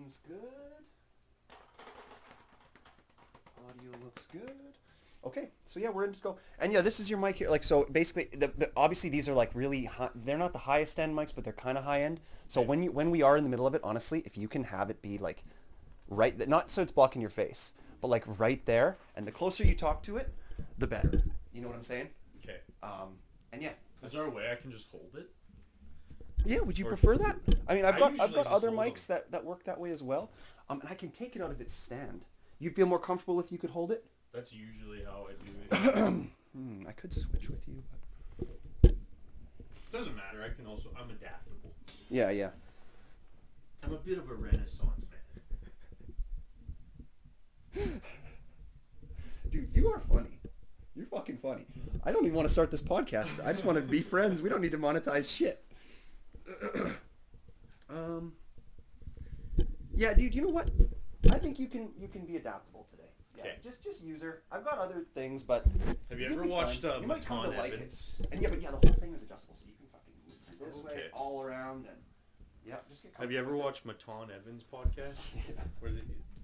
Seems good. Audio looks good. Okay, so yeah, we're in to go. And yeah, this is your mic here. Like, so basically, obviously these are like really high. They're not the highest end mics, but they're kind of high end. So when we are in the middle of it, honestly, if you can have it be like right, not so it's blocking your face, but like right there, and the closer you talk to it, the better. You know what I'm saying? Okay. And yeah. Is there a way I can just hold it? Yeah, would you prefer that? I mean, I've got usually other just hold mics that work that way as well. And I can take it out of its stand. You'd feel more comfortable if you could hold it? That's usually how I do it. I could switch with you. Doesn't matter. I'm adaptable. Yeah, yeah. I'm a bit of a Renaissance man. Dude, you are funny. You're fucking funny. I don't even want to start this podcast. I just want to be friends. We don't need to monetize shit. Yeah, dude, you know what? I think you can be adaptable today. Yeah, Okay. just use her. I've got other things, but Have you you'll ever be watched fine. You might come to Maton like Evans? it. And yeah, the whole thing is adjustable, so you can fucking move this way, Okay. all around, and yeah, just get comfortable. Have you ever with it. watched Maton Evans podcast? Yeah. Where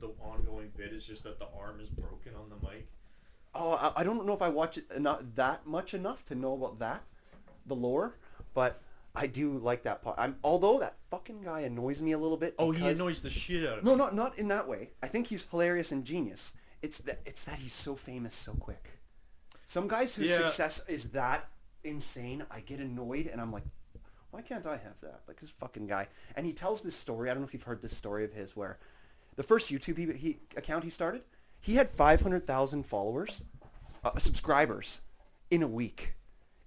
the ongoing bit is just that the arm is broken on the mic? Oh, I don't know if I watch it not that much enough to know about that, the lore, but I do like that part. Although that fucking guy annoys me a little bit. Oh, he because- annoys the shit out of No, me. not in that way. I think he's hilarious and genius. It's that he's so famous so quick. Some guys whose Yeah. success is that insane, I get annoyed and I'm like, why can't I have that? Like this fucking guy. And he tells this story. I don't know if you've heard this story of his where the first YouTube account he started, he had 500,000 followers, subscribers in a week.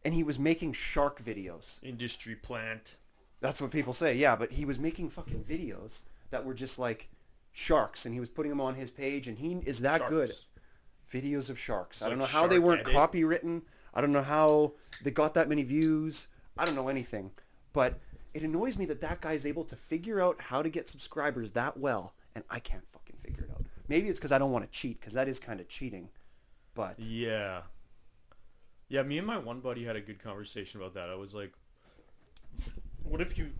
And he was making shark videos. Industry plant. That's what people say, yeah, but he was making fucking videos that were just like sharks, and he was putting them on his page, and he is that good. Sharks. Videos of sharks. I It's don't know like how they Shark weren't Edit. copywritten. I don't know how they got that many views. I don't know anything. But it annoys me that guy is able to figure out how to get subscribers that well, and I can't fucking figure it out. Maybe it's because I don't want to cheat, because that is kind of cheating. But Yeah. Yeah, me and my one buddy had a good conversation about that. I was like, what if you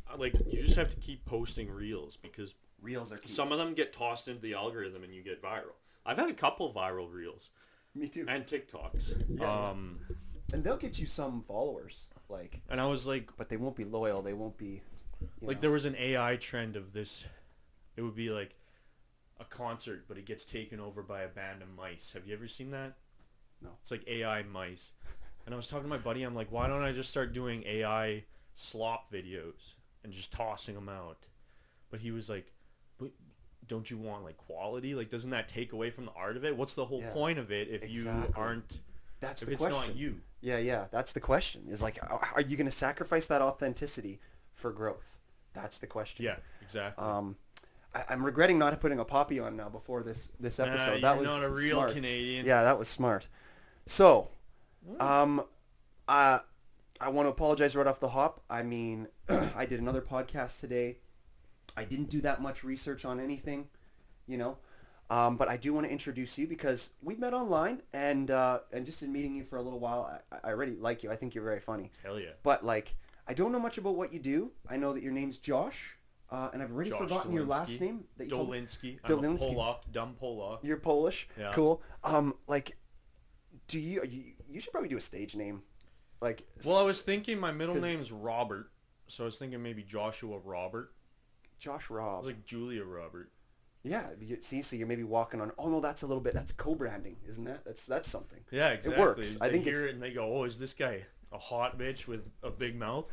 just have to keep posting reels because reels are key. some of them get tossed into the algorithm and you get viral. I've had a couple viral reels Me too. and TikToks. Yeah. And they'll get you some followers, And I was like, but they won't be loyal. They won't be. there was an AI trend of this. It would be like a concert, but it gets taken over by a band of mice. Have you ever seen that? No. It's like AI mice. And I was talking to my buddy. I'm like, why don't I just start doing AI slop videos and just tossing them out? But he was like, but don't you want like quality? Like, doesn't that take away from the art of it? What's the whole point of it if you aren't? That's if the it's question. not you. Yeah. That's the question. Is like, are you going to sacrifice that authenticity for growth? That's the question. Yeah, exactly. I'm regretting not putting a poppy on now before this episode. That you're was not a real smart. Canadian. Yeah, that was smart. So, I want to apologize right off the hop. I mean, I did another podcast today. I didn't do that much research on anything, but I do want to introduce you because we've met online and just in meeting you for a little while, I already like you. I think you're very funny. Hell yeah. But I don't know much about what you do. I know that your name's Josh, and I've already Josh forgotten your last Dolinsky. name. That you told me. Dolinsky. I'm a Dolinsky. Polak, dumb Polak. You're Polish. Yeah. Cool. Do you should probably do a stage name, Well, I was thinking my middle 'cause- name's Robert, so I was thinking maybe Joshua Robert. Josh I Rob. was like Julia Robert. Yeah. See, so you're maybe walking on. Oh no, that's a little bit. That's co-branding, isn't that? That's something. Yeah, exactly. It works. They I think hear it's. it and they go, "Oh, is this guy a hot bitch with a big mouth?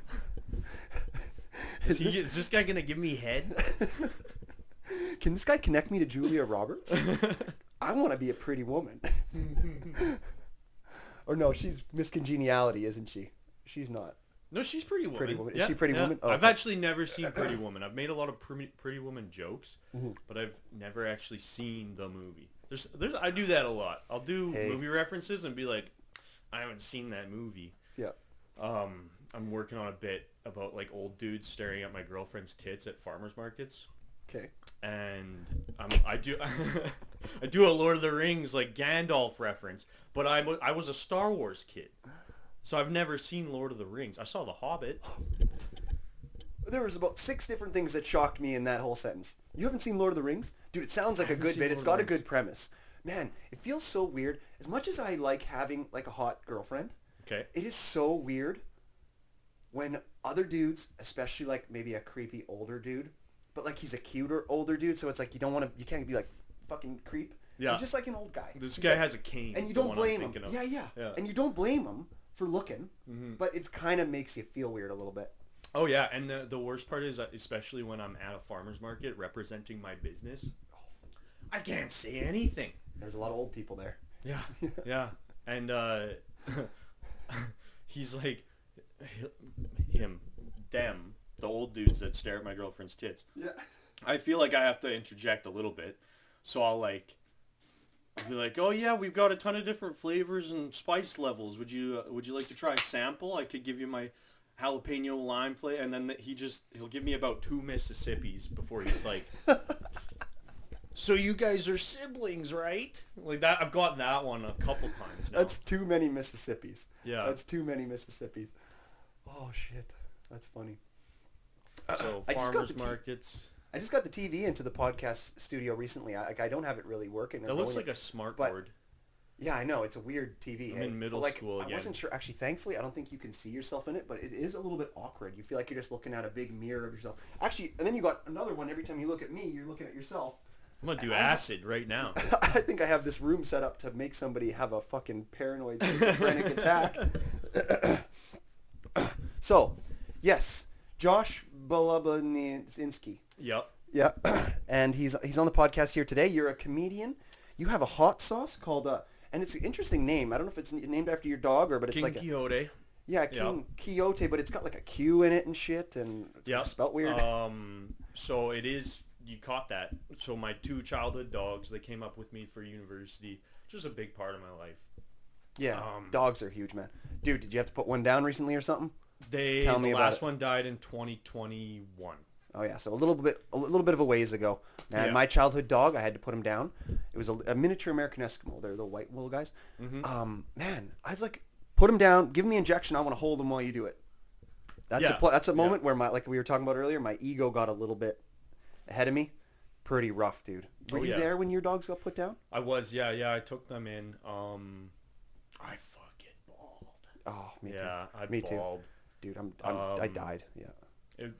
Is Is this guy gonna give me head?" Can this guy connect me to Julia Roberts? I want to be a pretty woman. Or no, she's Miss Congeniality, isn't she? She's not. No, she's Pretty Woman. Pretty Woman. Is she Pretty Woman? Oh, I've okay. actually never seen Pretty Woman. I've made a lot of Pretty Woman jokes, Mhm. but I've never actually seen the movie. I do that a lot. I'll do movie references and be like, I haven't seen that movie. Yeah. I'm working on a bit about like old dudes staring at my girlfriend's tits at farmers markets. Okay. And I do I do a Lord of the Rings like Gandalf reference, but I was a Star Wars kid, so I've never seen Lord of the Rings. I saw The Hobbit. There was about 6 different things that shocked me in that whole sentence. You haven't seen Lord of the Rings? Dude, it sounds like a haven't good seen bit. It's Lord got of a the Rings. good premise. Man, it feels so weird. As much as I like having like a hot girlfriend, Okay. it is so weird when other dudes, especially like maybe a creepy older dude, but like he's a cuter older dude, so it's like you can't be like fucking creep. Yeah. He's just like an old guy. This He's guy like- has a cane. and you the don't one I'm blame him. thinking of. Yeah. And you don't blame him for looking, Mm-hmm. but it kind of makes you feel weird a little bit. Oh yeah, and the worst part is that especially when I'm at a farmer's market representing my business, I can't say anything. There's a lot of old people there. Yeah, yeah, and he's like, them, the old dudes that stare at my girlfriend's tits. Yeah. I feel like I have to interject a little bit, so I'll be like, oh yeah, we've got a ton of different flavors and spice levels. Would you like to try a sample? I could give you my jalapeno lime flavor, and then he'll give me about 2 Mississippis before he's like, so you guys are siblings, right? Like that. I've gotten that one a couple times now. That's too many Mississippis. Yeah. That's too many Mississippis. Oh shit. That's funny. So I just got farmers the markets. I just got the TV into the podcast studio recently. I don't have it really working. That looks like a smart but- board. Yeah, I know. It's a weird TV. I'm in middle But, school I again. wasn't sure. Actually, thankfully, I don't think you can see yourself in it, but it is a little bit awkward. You feel like you're just looking at a big mirror of yourself. Actually, and then you got another one. Every time you look at me, you're looking at yourself. I'm gonna do acid right now. I think I have this room set up to make somebody have a fucking paranoid schizophrenic attack. So, yes, Josh Balabaninski. Yep. Yeah, and he's on the podcast here today. You're a comedian. You have a hot sauce called and it's an interesting name. I don't know if it's named after your dog or, but it's King like Quixote. King Quixote, but it's got like a Q in it and shit, and Yeah. spelt weird. So it is. You caught that. So my 2 childhood dogs, they came up with me for university. Just a big part of my life. Yeah, um, dogs are huge, man. Dude, did you have to put one down recently or something? Tell me the about last it. one died in 2021. Oh yeah, so a little bit of a ways ago. And Yeah. my childhood dog, I had to put him down. It was a miniature American Eskimo. They're the white wool guys. Mm-hmm. Man, I was like, put him down, give him the injection. I want to hold him while you do it. That's a moment where like we were talking about earlier, my ego got a little bit ahead of me. Pretty rough, dude. Were you there when your dogs got put down? I was, yeah. I took them in. I fucking bawled. Oh, me too. Yeah, I Me too. bawled. Dude, I died. Yeah.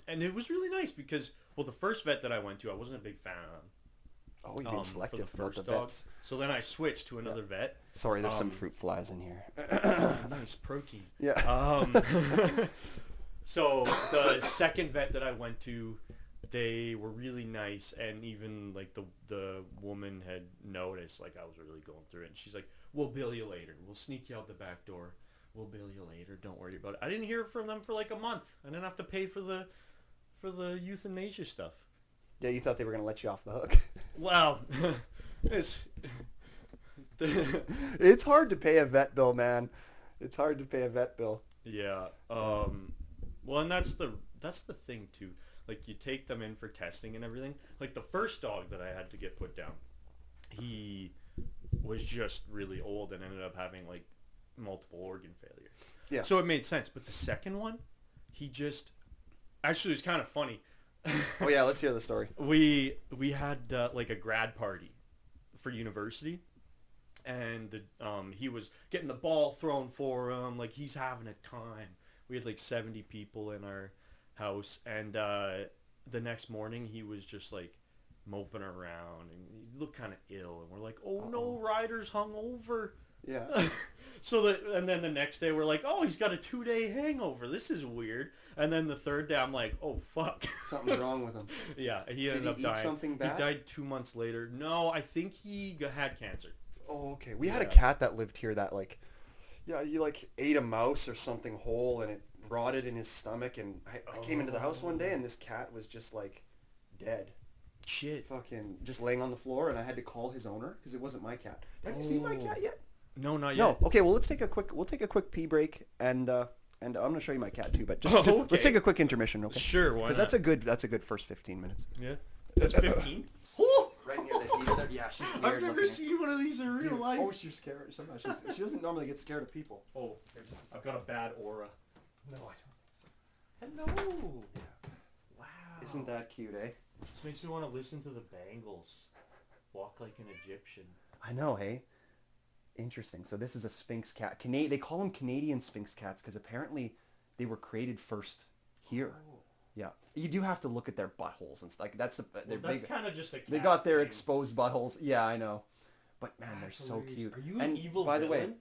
And it was really nice because, well, the first vet that I went to, I wasn't a big fan of. Oh, you've been selective for the about first the dog. vets. So then I switched to another vet. Sorry, there's some Um, fruit flies in here. Nice protein. Yeah. So the second vet that I went to, they were really nice, and even like the woman had noticed like I was really going through it, and she's like, "We'll bill you later. We'll sneak you out the back door. We'll bill you later. Don't worry about it." I didn't hear from them for like a month. I didn't have to pay for the euthanasia stuff. Yeah, you thought they were going to let you off the hook. Wow. It's It's hard to pay a vet bill, man. It's hard to pay a vet bill. yeah. Well, and that's the thing too. Like you take them in for testing and everything. Like the first dog that I had to get put down, he was just really old and ended up having like multiple organ failure. Yeah. So it made sense. But the second one, he just actually it was kind of funny. Oh yeah, let's hear the story. We had like a grad party for university, and he was getting the ball thrown for him. Like he's having a time. We had like 70 people in our house, and the next morning he was just like moping around and he looked kind of ill, and we're like, oh no, Ryder's hungover. Yeah. And then the next day we're like, oh, he's got a 2-day hangover. This is weird. And then the third day I'm like, oh fuck, Something's wrong with him. yeah, he Did ended he up eat dying. something bad? He died 2 months later. No, I think he had cancer. Oh, okay. We had a Yeah. cat that lived here that like, yeah, he like ate a mouse or something whole and it rotted in his stomach. And I came into the house one day and this cat was just like dead. Shit. Fucking just laying on the floor, and I had to call his owner because it wasn't my cat. Have you seen my cat yet? No, not No. yet. Okay, well we'll take a quick pee break, and I'm gonna show you my cat too. But just, Okay. let's take a quick intermission, okay? Sure, why Because not? that's a good first 15 minutes. Yeah. That's 15. Oh! Right near the heater there. Yeah, she's weird I've never looking. seen one of these in real life. Oh, she's scared. Sometimes she doesn't normally get scared of people. Oh, I've got a bad aura. No, I don't think so. Hello. Yeah. Isn't that cute, eh? This makes me want to listen to the Bangles. Walk like an Egyptian. I know, hey? Interesting. So this is a Sphinx cat. They call them Canadian Sphinx cats because apparently they were created first here. Oh. Yeah. You do have to look at their buttholes and stuff. Like, that's That's kind of just a cat they got their thing. exposed buttholes. Yeah, I know. But man, they're That's so hilarious. cute. Are you an and evil by the villain?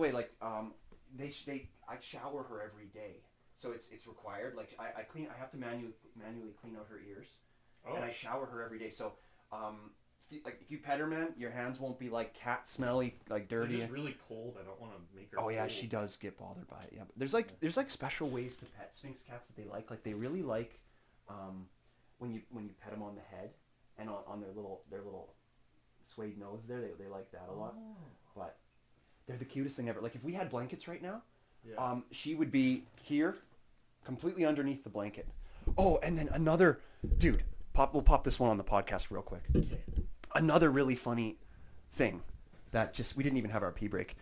way, like I shower her every day. So it's required. Like I have to manually clean out her ears. Oh. And I shower her every day. So if you pet her, man, your hands won't be like cat smelly, like They're dirty. just really cold. I don't want to make her Oh yeah, cold. she does get bothered by it. Yeah, but there's like special ways to pet Sphinx cats that they like. Like they really like when you pet them on the head and on their little suede nose there. They like that a lot. Oh. But they're the cutest thing ever. Like if we had blankets right now, Yeah. she would be here, completely underneath the blanket. Oh, and then another dude. We'll pop this one on the podcast real quick. Okay. Another really funny thing that we didn't even have our pee break.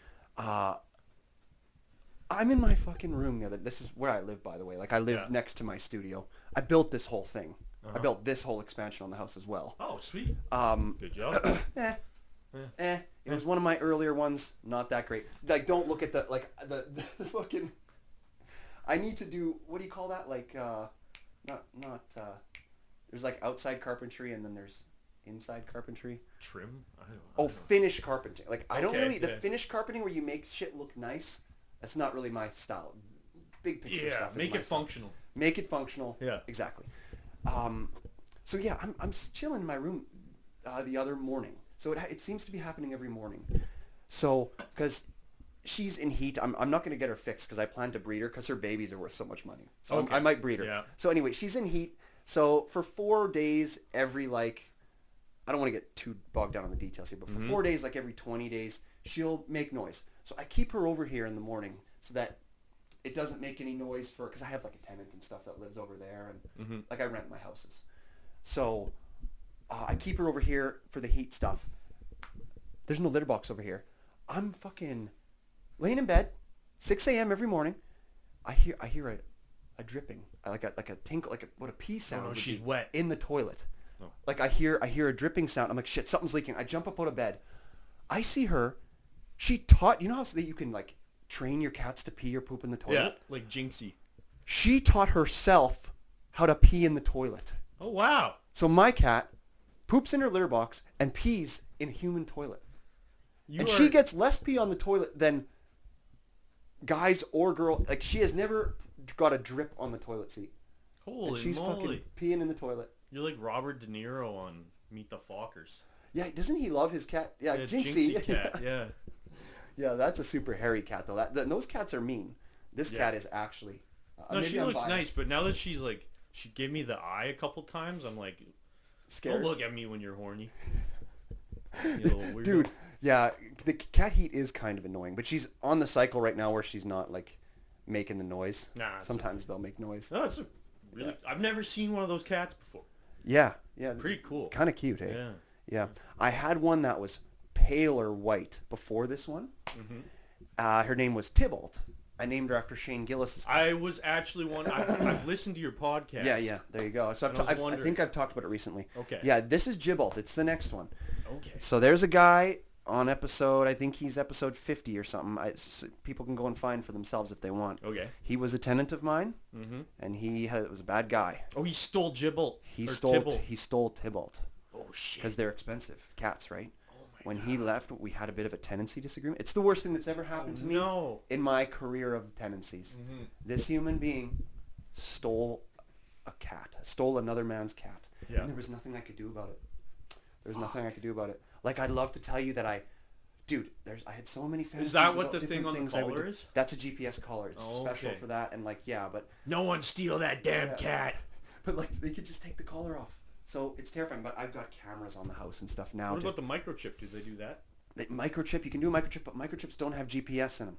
I'm in my fucking room the other. This is where I live, by the way. Like I live next to my studio. I built this whole thing. I built this whole expansion on the house as well. Oh, sweet. Good job. It was one of my earlier ones. Not that great. Like don't look at the fucking. I need to do, what do you call that? Like there's like outside carpentry and then there's inside carpentry. Trim? I don't know. Finish carpentry. Like I don't Okay, really, the yeah. finish carpeting where you make shit look nice, that's not really my style. Big picture Yeah, stuff is make my it style. functional. Make it functional. Yeah. Exactly. So yeah, I'm chilling in my room the other morning. So it seems to be happening every morning. So, because she's in heat, I'm not going to get her fixed because I plan to breed her because her babies are worth so much money. So Okay. I might breed her. Yeah. So anyway, she's in heat. So for 4 days, every I don't want to get too bogged down on the details here, but for 4 days, like every 20 days, she'll make noise. So I keep her over here in the morning so that it doesn't make any noise because I have like a tenant and stuff that lives over there and like I rent my houses. So I keep her over here for the heat stuff. There's no litter box over here. I'm fucking laying in bed, 6 a.m. every morning. I hear a dripping, like a tinkle, like a pee sound. would she's be wet. in the toilet. Oh. Like I hear a dripping sound. I'm like, shit, something's leaking. I jump up out of bed. I see her. She taught, you know how that you can like train your cats to pee or poop in the toilet? Yeah, like Jinxie. She taught herself how to pee in the toilet. Oh, wow. So my cat poops in her litter box and pees in a human toilet. She gets less pee on the toilet than guys or girl. Like she has never got a drip on the toilet seat. Holy and she's moly. fucking peeing in the toilet. You're like Robert De Niro on Meet the Fockers. Yeah, doesn't he love his cat? Yeah, Yeah, Jinxie. cat, yeah. Yeah, that's a super hairy cat though. Those cats are mean. This cat is actually. No, maybe she I'm looks biased. nice, but now that she's like, she gave me the eye a couple times, I'm like, Scared. don't look at me when you're horny. You little weirdo. Dude, yeah, the cat heat is kind of annoying, but she's on the cycle right now where she's not like making the noise. Nah, it's Sometimes they'll make noise. No, it's a really. I've never seen one of those cats before. Yeah. Pretty cool. Kind of cute, hey? Yeah. Yeah. I had one that was paler white before this one. Her name was Tybalt. I named her after Shane Gillis. I was actually one. I've listened to your podcast. Yeah. There you go. So And I was I wondering- think I've talked about it recently. Okay. Yeah, this is Gibalt. It's the next one. Okay. So there's a guy on episode, I think he's episode 50 or something. People can go and find for themselves if they want. Okay. He was a tenant of mine, and he was a bad guy. Oh, he stole Gibble. He or stole Tybalt. he stole Tybalt Oh shit. because they're expensive cats, right? Oh my When he left, we had a bit of a tenancy disagreement. It's the worst thing that's ever happened to me No. in my career of tenancies. This human being stole a cat, stole another man's cat, Yeah. and there was nothing I could do about it. There was nothing I could do about it. Like, I'd love to tell you that I had so many fantasies. Is that what about the different thing on the things I would collar do. is? That's a GPS collar. It's Oh, special okay. for that, and like, yeah, but No one steal that damn cat. but like they could just take the collar off. So it's terrifying. But I've got cameras on the house and stuff now. What about the microchip? Do they do that? The microchip? You can do a microchip, but microchips don't have GPS in them.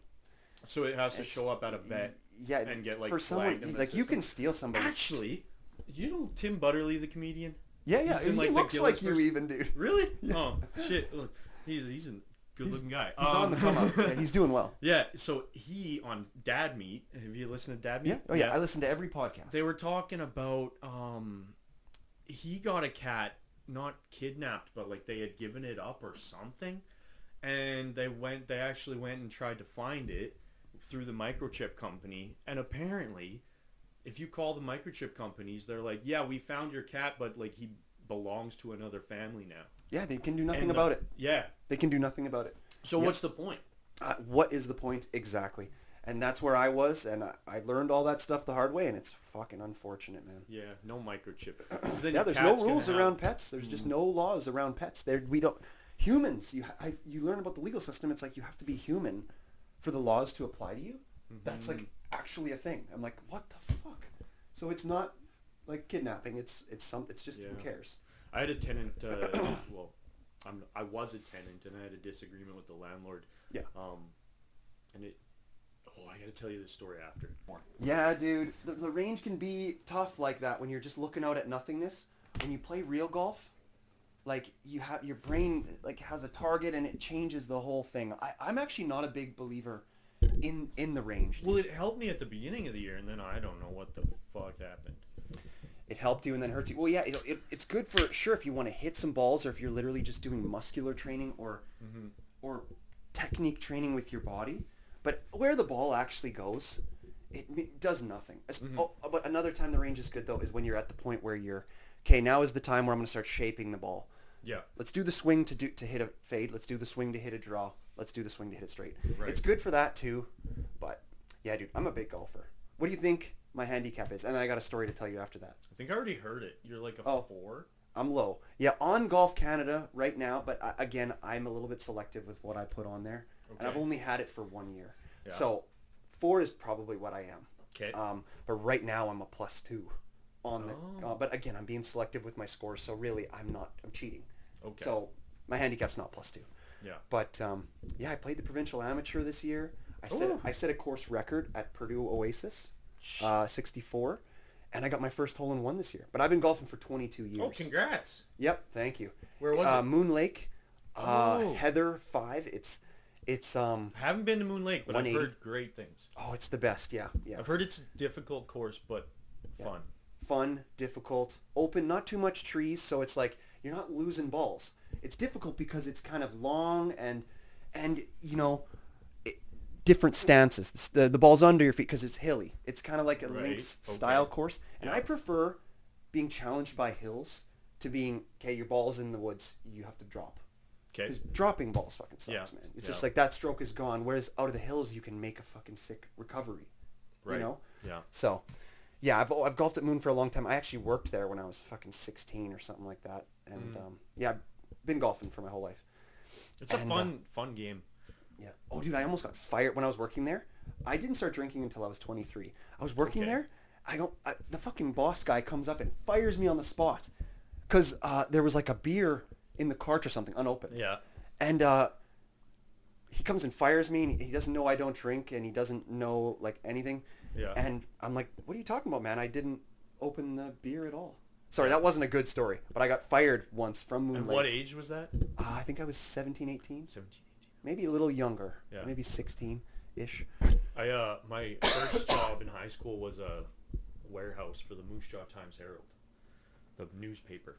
So it has to show up at a vet. Yeah, And get, like, for someone flagged in the like you can system. steal somebody's. Actually, you know Tim Butterly, the comedian? Yeah, he's in, he like, the looks like Gillis you version. even, dude. Really? Oh shit! Look, he's a good-looking guy. He's on the come up. Yeah, he's doing well. Yeah. So he on Dad Meat. Have you listened to Dad Meat? Yeah. Oh yeah, I listen to every podcast. They were talking about he got a cat, not kidnapped, but like they had given it up or something, and they actually went and tried to find it through the microchip company, and apparently, if you call the microchip companies, they're like, yeah, we found your cat, but like he belongs to another family now. Yeah, they can do nothing And about it. Yeah. They can do nothing about it. So Yep. what's the point? What is the point exactly? And that's where I was, and I learned all that stuff the hard way, and it's fucking unfortunate, man. Yeah, no microchip. 'Cause then Yeah, your there's cat's no gonna rules have- around pets. There's just no laws around pets. We don't humans. You learn about the legal system. It's like you have to be human for the laws to apply to you. That's like actually a thing. I'm like, what the fuck? So it's not like kidnapping. It's just who Yeah. cares? I had a tenant. Well, I was a tenant, and I had a disagreement with the landlord. Yeah. And it. Oh, I got to tell you this story after. Yeah, dude. The range can be tough like that when you're just looking out at nothingness. When you play real golf, like you have your brain like has a target and it changes the whole thing. I'm actually not a big believer in the range. Dude. Well, it helped me at the beginning of the year, and then I don't know what the fuck happened. It helped you and then hurts you. Well, yeah, it's good for sure if you want to hit some balls or if you're literally just doing muscular training or technique training with your body. But where the ball actually goes, it does nothing. But another time the range is good though is when you're at the point where you're okay. Now is the time where I'm going to start shaping the ball. Yeah. Let's do the swing to hit a fade. Let's do the swing to hit a draw. Let's do the swing to hit it straight. Right. It's good for that too. But yeah, dude, I'm a big golfer. What do you think my handicap is? And then I got a story to tell you after that. I think I already heard it. You're like a 4. I'm low. Yeah, on Golf Canada right now, but again, I'm a little bit selective with what I put on there. And Okay. I've only had it for 1 year. Yeah. So 4 is probably what I am. Okay. But right now I'm a +2 on the. Oh. But again, I'm being selective with my scores, so really I'm cheating. Okay. So my handicap's not +2. Yeah. But yeah, I played the provincial amateur this year. Ooh. I set a course record at Purdue Oasis, 64, and I got my first hole in one this year. But I've been golfing for 22 years. Oh, congrats. Yep, thank you. Where was it? Moon Lake, Oh. Heather 5. It's I haven't been to Moon Lake, but I've 180. heard great things. oh, it's the best. Yeah, yeah. I've heard it's a difficult course, but fun. Fun, difficult, open, not too much trees, so it's like you're not losing balls. It's difficult because it's kind of long and you know, different stances. The ball's under your feet because it's hilly. It's kind of like a Right, links okay. style course, and Yeah. I prefer being challenged by hills to being okay. Your ball's in the woods, you have to drop. Okay. Because dropping balls fucking sucks, Yeah, man. It's yeah. just like that stroke is gone. Whereas out of the hills, you can make a fucking sick recovery. Right. You know. Yeah. So, yeah, I've golfed at Moon for a long time. I actually worked there when I was fucking 16 or something like that. And yeah, I've been golfing for my whole life. It's a And, fun game. Yeah. Oh, dude, I almost got fired when I was working there. I didn't start drinking until I was 23. I was working Okay. there. The fucking boss guy comes up and fires me on the spot because there was like a beer in the cart or something unopened. Yeah. And he comes and fires me, and he doesn't know I don't drink, and he doesn't know like anything. Yeah. And I'm like, what are you talking about, man? I didn't open the beer at all. Sorry, that wasn't a good story, but I got fired once from Moon And Lake. what age was that? I think I was 17, 18. 17, 18. Maybe a little younger. Yeah. Maybe 16-ish. My first job in high school was a warehouse for the Moose Jaw Times Herald, the newspaper.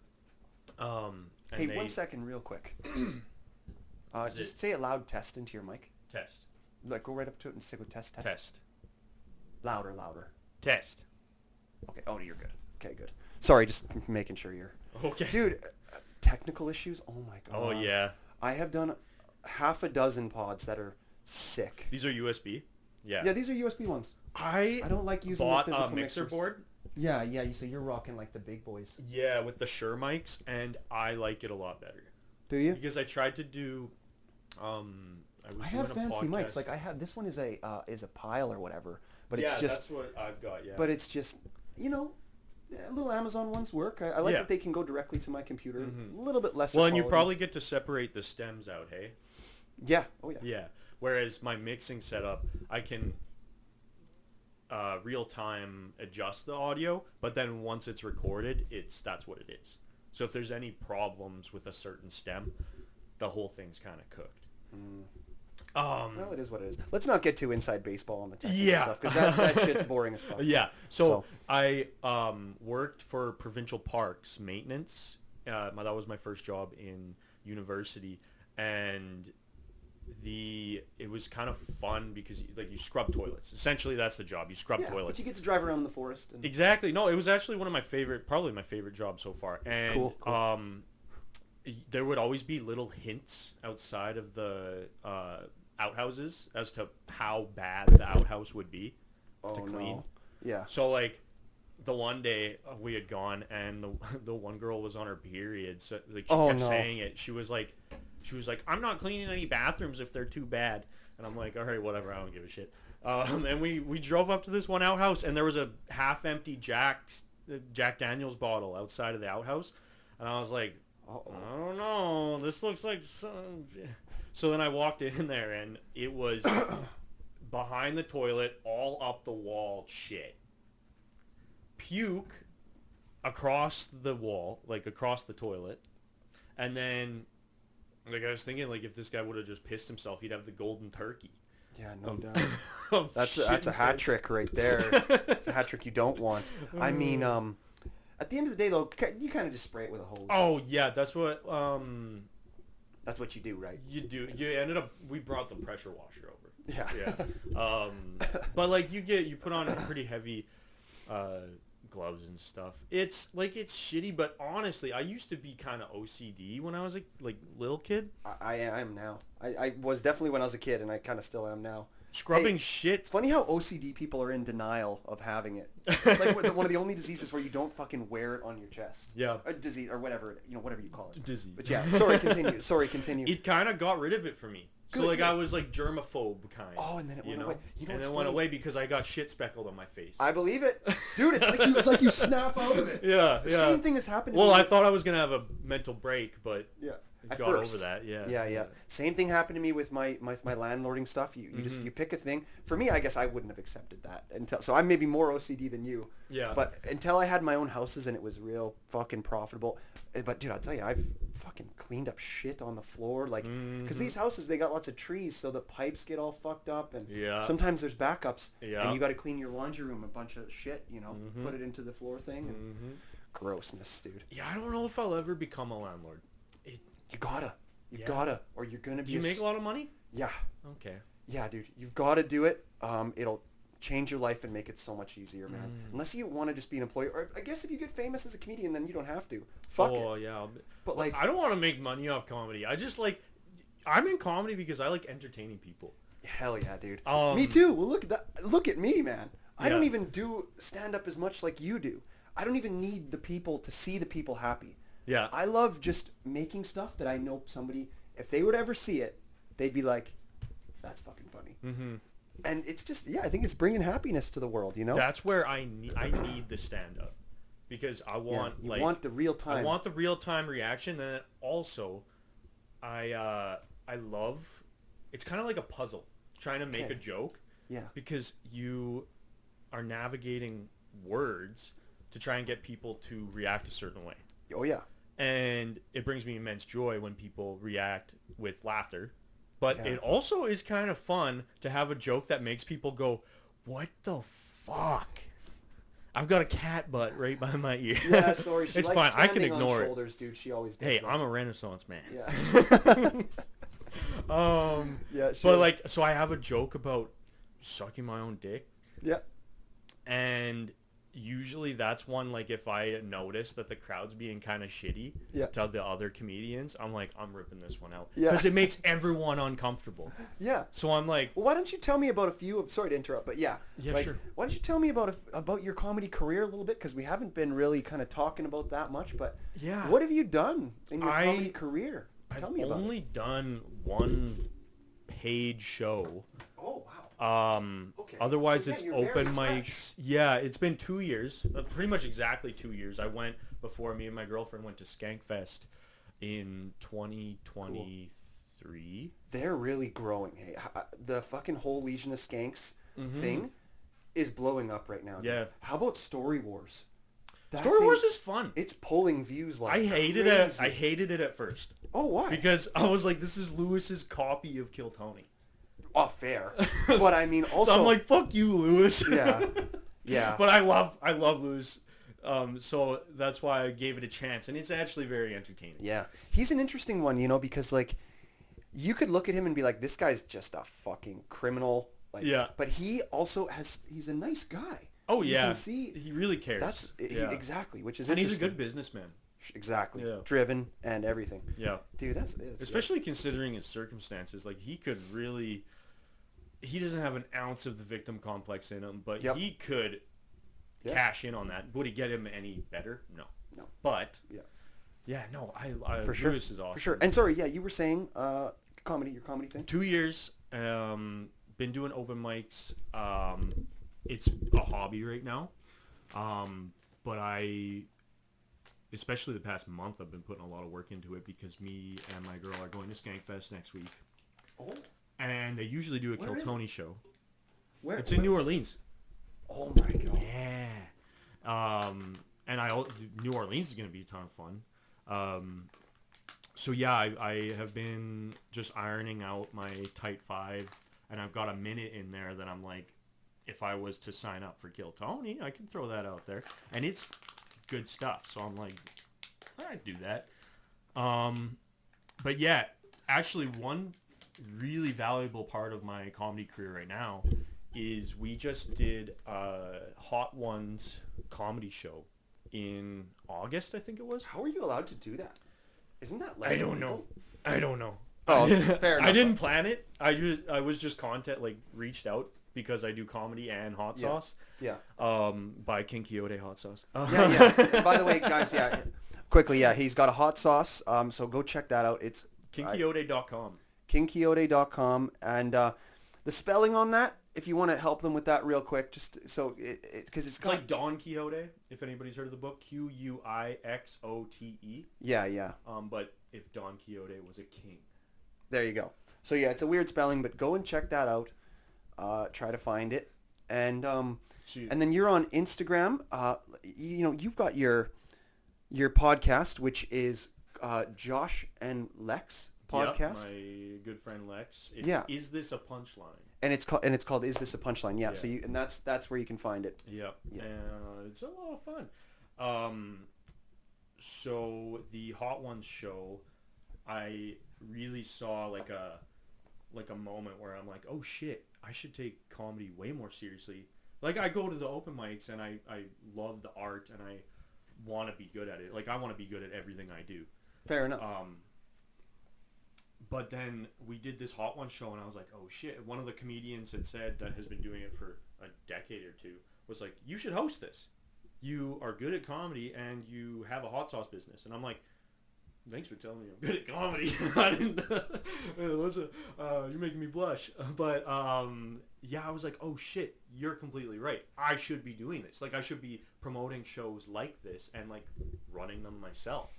And Hey, they 1 second real quick. Is Just it- say a loud test into your mic. test, Like, go right up to it and say with test, test. test, Louder, louder. test. Okay. Oh, you're good. Okay, good. Sorry, just making sure you're... Okay. Dude, technical issues? Oh, my God. Oh yeah. I have done half a dozen pods that are sick. These are USB. Yeah. Yeah, these are USB ones. I don't like using the bought physical a mixer mixers. board. Yeah, so you're rocking like the big boys. Yeah, with the Shure mics, and I like it a lot better Do you? because I tried to do. I was I doing have a fancy mics. podcast. Like I have this one is a pile or whatever, but yeah, it's just that's what I've got. Yeah. but it's just little Amazon ones work. I like Yeah. that they can go directly to my computer. Mhm. A little bit less. well, and you quality. probably get to separate the stems out. Hey. Yeah. Oh yeah. Yeah. Whereas my mixing setup, I can real time adjust the audio, but then once it's recorded, that's what it is. So if there's any problems with a certain stem, the whole thing's kind of cooked. Well, it is what it is. Let's not get too inside baseball on the technical Yeah. stuff because that shit's boring as fuck. Yeah. So I worked for Provincial Parks maintenance. That was my first job in university, and it was kind of fun because you scrub toilets. Essentially, that's the job. You scrub Yeah, toilets. but you get to drive around in the forest. And... Exactly. No, it was actually one of my probably my favorite jobs so far. And Cool. there would always be little hints outside of the outhouses as to how bad the outhouse would be to clean. No. Yeah. So like the one day we had gone and the one girl was on her period, so like she kept saying it. She was like, I'm not cleaning any bathrooms if they're too bad. And I'm like, all right, whatever, I don't give a shit. And we drove up to this one outhouse, and there was a half-empty Jack Daniels bottle outside of the outhouse, and I was like, I don't know, this looks like some... So then I walked in there, and it was behind the toilet, all up the wall shit. Puke across the wall, like across the toilet, and then like I was thinking, like if this guy would have just pissed himself, he'd have the golden turkey. Yeah, no doubt. That's a hat trick right there. It's a hat trick you don't want. I mean, at the end of the day, though, you kind of just spray it with a hose. Oh yeah, that's what you do, right? You do. We brought the pressure washer over. Yeah. Yeah. But like you put on pretty heavy gloves and stuff. It's shitty, but honestly, I used to be kind of OCD when I was a little kid. I am now. I was definitely when I was a kid, and I kind of still am now. Scrubbing shit. It's funny how OCD people are in denial of having it. It's like one of the only diseases where you don't fucking wear it on your chest. Yeah. A disease or whatever, whatever you call it. Disease. But yeah, sorry, continue. It kind of got rid of it for me. Good, so yeah. I was like germaphobe kind. Oh, and then it went away. And it went away because I got shit speckled on my face. I believe it, dude. It's like you snap out of it. Yeah, the yeah. Same thing has happened. Well, I thought I was gonna have a mental break, but yeah, I got over that. Yeah. Yeah. Same thing happened to me with my landlording stuff. You just you pick a thing. For me, I guess I wouldn't have accepted that until. So I'm maybe more OCD than you. Yeah. But until I had my own houses and it was real fucking profitable. But dude, I'll tell you, I've fucking cleaned up shit on the floor, like, because these houses, they got lots of trees, so the pipes get all fucked up, and sometimes there's backups, and you got to clean your laundry room, a bunch of shit, put it into the floor thing, and grossness, dude. Yeah, I don't know if I'll ever become a landlord. You gotta, or you're gonna be. Do you make a lot of money? Yeah. Okay. Yeah, dude, you've got to do it. It'll change your life and make it so much easier, man. Unless you want to just be an employee, or I guess if you get famous as a comedian, then you don't have to. Fuck it. Oh yeah, but like, I don't want to make money off comedy. I just I'm in comedy because I like entertaining people. Hell yeah, dude. Me too. Well, look at that. Look at me, man. I don't Yeah. even do stand up as much like you do. I don't even need the people to see the people happy. Yeah. I love just making stuff that I know somebody, if they would ever see it, they'd be like, "That's fucking funny." Mm-hmm. And it's just, I think it's bringing happiness to the world, That's where I need the stand up, because I want you want the real time. I want the real time reaction, and then also, I love. It's kind of like a puzzle, trying to make a joke. Yeah. Because you are navigating words to try and get people to react a certain way. Oh yeah. And it brings me immense joy when people react with laughter. But Yeah. it also is kind of fun to have a joke that makes people go, "What the fuck?" I've got a cat butt right by my ear. Yeah, sorry. She It's likes fine. I can standing on ignore it. shoulders, dude. She always does Hey, that. I'm a Renaissance man. Yeah. Yeah. But so I have a joke about sucking my own dick. Yeah. And usually that's one, like, if I notice that the crowd's being kind of shitty to the other comedians, I'm like, I'm ripping this one out. Yeah. Because it makes everyone uncomfortable. Yeah. So I'm like... Well, why don't you tell me about a few of... Sorry to interrupt, but yeah. Yeah, sure. Why don't you tell me about your comedy career a little bit? Because we haven't been really kind of talking about that much, but... Yeah. What have you done in your comedy career? Tell me about I've only it. done one paid show. Oh, wow. Okay. Otherwise So, yeah, it's you're open very mics. Yeah, it's been 2 years, pretty much exactly 2 years. I went before me and my girlfriend went to Skankfest in 2023. They're really growing. Hey, the fucking whole Legion of Skanks thing is blowing up right now. Dude. Yeah. How about Story Wars? Story Wars is fun. It's pulling views like I hated crazy. it. I hated it at first Oh, why? because I was like, this is Lewis's copy of Kill Tony. off fair. But I mean, also, So I'm like, fuck you, Lewis. yeah, yeah, But I love Lewis. So that's why I gave it a chance, and it's actually very entertaining. yeah. He's an interesting one, you know, because like you could look at him and be like, this guy's just a fucking criminal. Like, Yeah. But he also he's a nice guy. Oh You yeah, can see he really cares. exactly, which is and he's a interesting. good businessman. Exactly, Yeah. driven and everything. Yeah, Dude, it's especially considering his circumstances. Like he could really, he doesn't have an ounce of the victim complex in him, but Yep. he could Yeah. cash in on that. Would it get him any better? No. No. But Yeah. yeah, no, I For sure. Lewis is awesome. For sure. And sorry, yeah, you were saying your comedy thing. 2 years. Been doing open mics. It's a hobby right now. But especially the past month, I've been putting a lot of work into it because me and my girl are going to Skankfest next week. Oh, And they usually do a Where is Kiltony show. where? It's in New Orleans. Oh my god. Yeah. And New Orleans is going to be a ton of fun. So yeah, I have been just ironing out my tight 5, and I've got a minute in there that I'm like, if I was to sign up for Kill Tony, I can throw that out there, and it's good stuff. So I'm like, I'd do that. But yeah, actually, one really valuable part of my comedy career right now is we just did a Hot Ones comedy show in August, I think it was. How are you allowed to do that? Isn't that I don't know. Oh, fair enough. I didn't plan it. I was just reached out because I do comedy and hot Yeah. sauce. Yeah. By King Quixote hot sauce. Yeah, yeah. And by the way, guys, yeah, quickly, yeah, he's got a hot sauce. So go check that out. It's KingQuixote.com. KingQuixote.com, and the spelling on that, if you want to help them with that real quick, just so because it's It's got like Don Quixote, if anybody's heard of the book, Quixote. yeah. But if Don Quixote was a king. There you go. So yeah, it's a weird spelling, but go and check that out. Try to find it, and then you're on Instagram. You've got your podcast, which is Josh and Lex podcast. Yep, my good friend Lex. Yeah. Is This a Punchline? And it's called Is This a Punchline? Yeah. So that's where you can find it. Yep. Yeah. It's a lot of fun. So the Hot Ones show, I really saw like a moment where I'm like, oh shit, I should take comedy way more seriously. Like I go to the open mics and I love the art and I want to be good at it. Like I want to be good at everything I do. Fair enough. But then we did this Hot One show and I was like, oh shit. One of the comedians had said that has been doing it for a decade or two was like, you should host this. You are good at comedy and you have a hot sauce business. And I'm like, thanks for telling me I'm good at comedy. I didn't, you're making me blush. But yeah, I was like, oh shit, you're completely right. I should be doing this. Like I should be promoting shows like this and like running them myself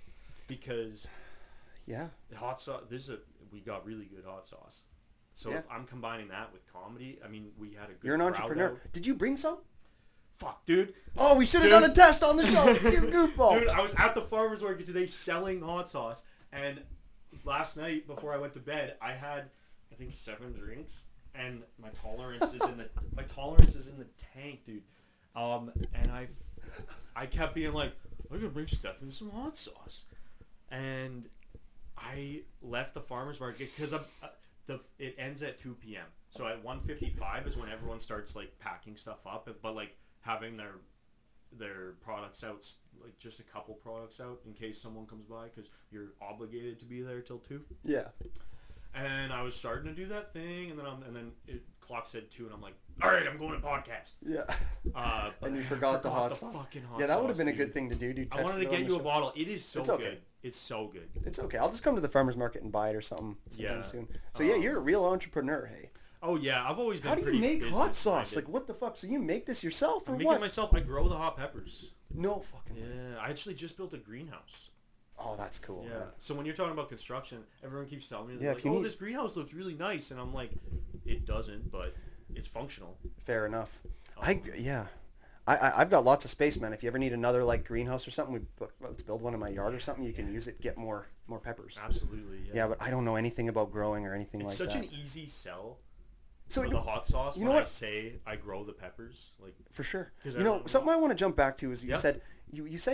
because yeah. hot sauce. We got really good hot sauce. So Yeah. if I'm combining that with comedy, I mean, we had a good You're an crowd entrepreneur. out. Did you bring some? Fuck, dude. Oh, we should have Dude. done a test on the show. You goofball. Dude, I was at the farmer's market today selling hot sauce, and last night before I went to bed, I had, I think, 7 drinks, and my tolerance is in the tank, dude. And I kept being like, I'm gonna bring Stefan some hot sauce, and I left the farmer's market because it ends at 2 p.m. So at 1:55 is when everyone starts like packing stuff up, but like having their products out, like just a couple products out in case someone comes by because you're obligated to be there till 2. Yeah. And I was starting to do that thing, and then it clock said 2, and I'm like, all right, I'm going to podcast. Yeah. But And you I forgot the hot sauce. fucking hot Yeah, that would have sauce, been a dude. good thing to do. I wanted to get you a bottle. It is so It's okay. good. It's so good. It's okay. I'll just come to the farmer's market and buy it or something sometime Yeah. soon. So yeah, you're a real entrepreneur, hey. Oh yeah, I've always been. How do you pretty make hot sauce? business-minded. Like what the fuck? So you make this yourself or I make what? it myself. I grow the hot peppers. No fucking way. Yeah, I actually just built a greenhouse. Oh, that's cool. Yeah. Man. So when you're talking about construction, everyone keeps telling me, Yeah, they're if like, you oh, need- this greenhouse looks really nice, and I'm like, it doesn't, but it's functional. Fair enough. Um, I've got lots of space, man. If you ever need another like greenhouse or something, let's build one in my yard or something. You can use it, get more peppers. Absolutely. Yeah, but I don't know anything about growing or anything it's like such that. an easy sell. So for the hot sauce. you When know I what? say I grow the peppers, like For sure. 'Cause You know, everyone- something I want to jump back to is you Yeah. said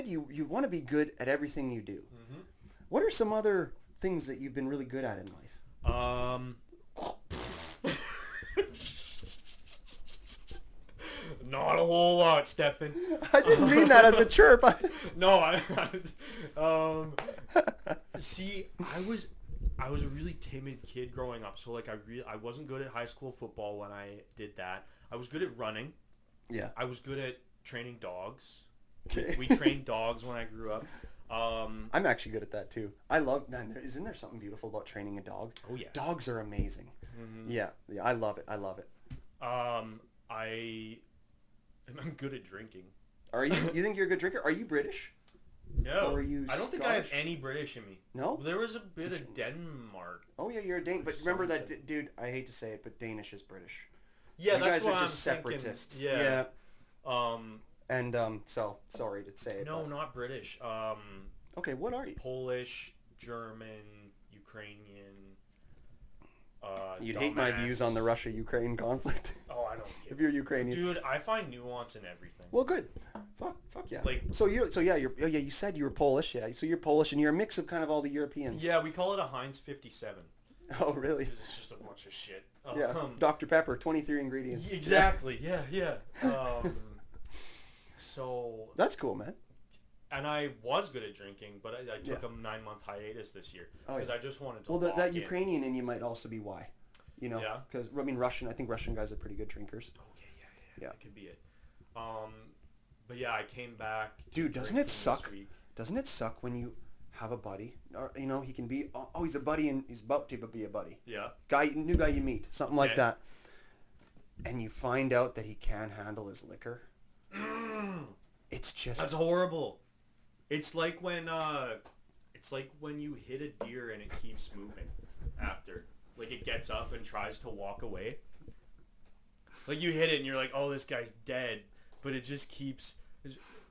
you want to be good at everything you do. Mm-hmm. What are some other things that you've been really good at in life? Not a whole lot, Stefan. I didn't mean that as a chirp. No, see, I was a really timid kid growing up. So like I wasn't good at high school football when I did that. I was good at running. Yeah. I was good at training dogs. Okay. We trained dogs when I grew up. I'm actually good at that too. I love, man, isn't there something beautiful about training a dog? Oh yeah. Dogs are amazing. Mhm. Yeah, I love it. I love it. I'm good at drinking. Are you? You think you're a good drinker? Are you British? No, Or are you I don't think I have Scottish? any British in me. No. There was a bit of Denmark. Oh yeah, you're a Dane. But Or remember that, something. dude. I hate to say it, but Danish is British. Yeah, you that's guys what are just I'm thinking. separatists. Yeah. And so sorry to say it. No, but- not British. Okay, what are you? Polish, German, Ukrainian. You'd hate my views on the dumbass. Russia-Ukraine conflict Oh, I don't if give. you're Ukrainian. Dude, I find nuance in everything. Well, good. Fuck yeah. Like- You said you were Polish, yeah. So you're Polish, and you're a mix of kind of all the Europeans. Yeah, we call it a Heinz 57 Oh, really? because it's just a bunch of shit. Yeah. Dr. Pepper, 23 ingredients. Exactly. Yeah. So, That's cool, man. and I was good at drinking, but I took Yeah. a 9-month hiatus this year Oh, because yeah. I just wanted to. Well, lock that in. Ukrainian in you might also be why. You know, Yeah. because I mean, I think Russian guys are pretty good drinkers. Okay, yeah. Yeah. That could be it. But yeah, I came back. to Dude, doesn't drinking it suck? this week. Doesn't it suck when you have a buddy, or you know, he can be he's a buddy and he's about to be a buddy. Yeah. New guy you meet, something like Okay. that, and you find out that he can't handle his liquor. It's just That's horrible. It's like when you hit a deer and it keeps moving after. Like it gets up and tries to walk away. Like you hit it and you're like, oh, this guy's dead. But it just keeps,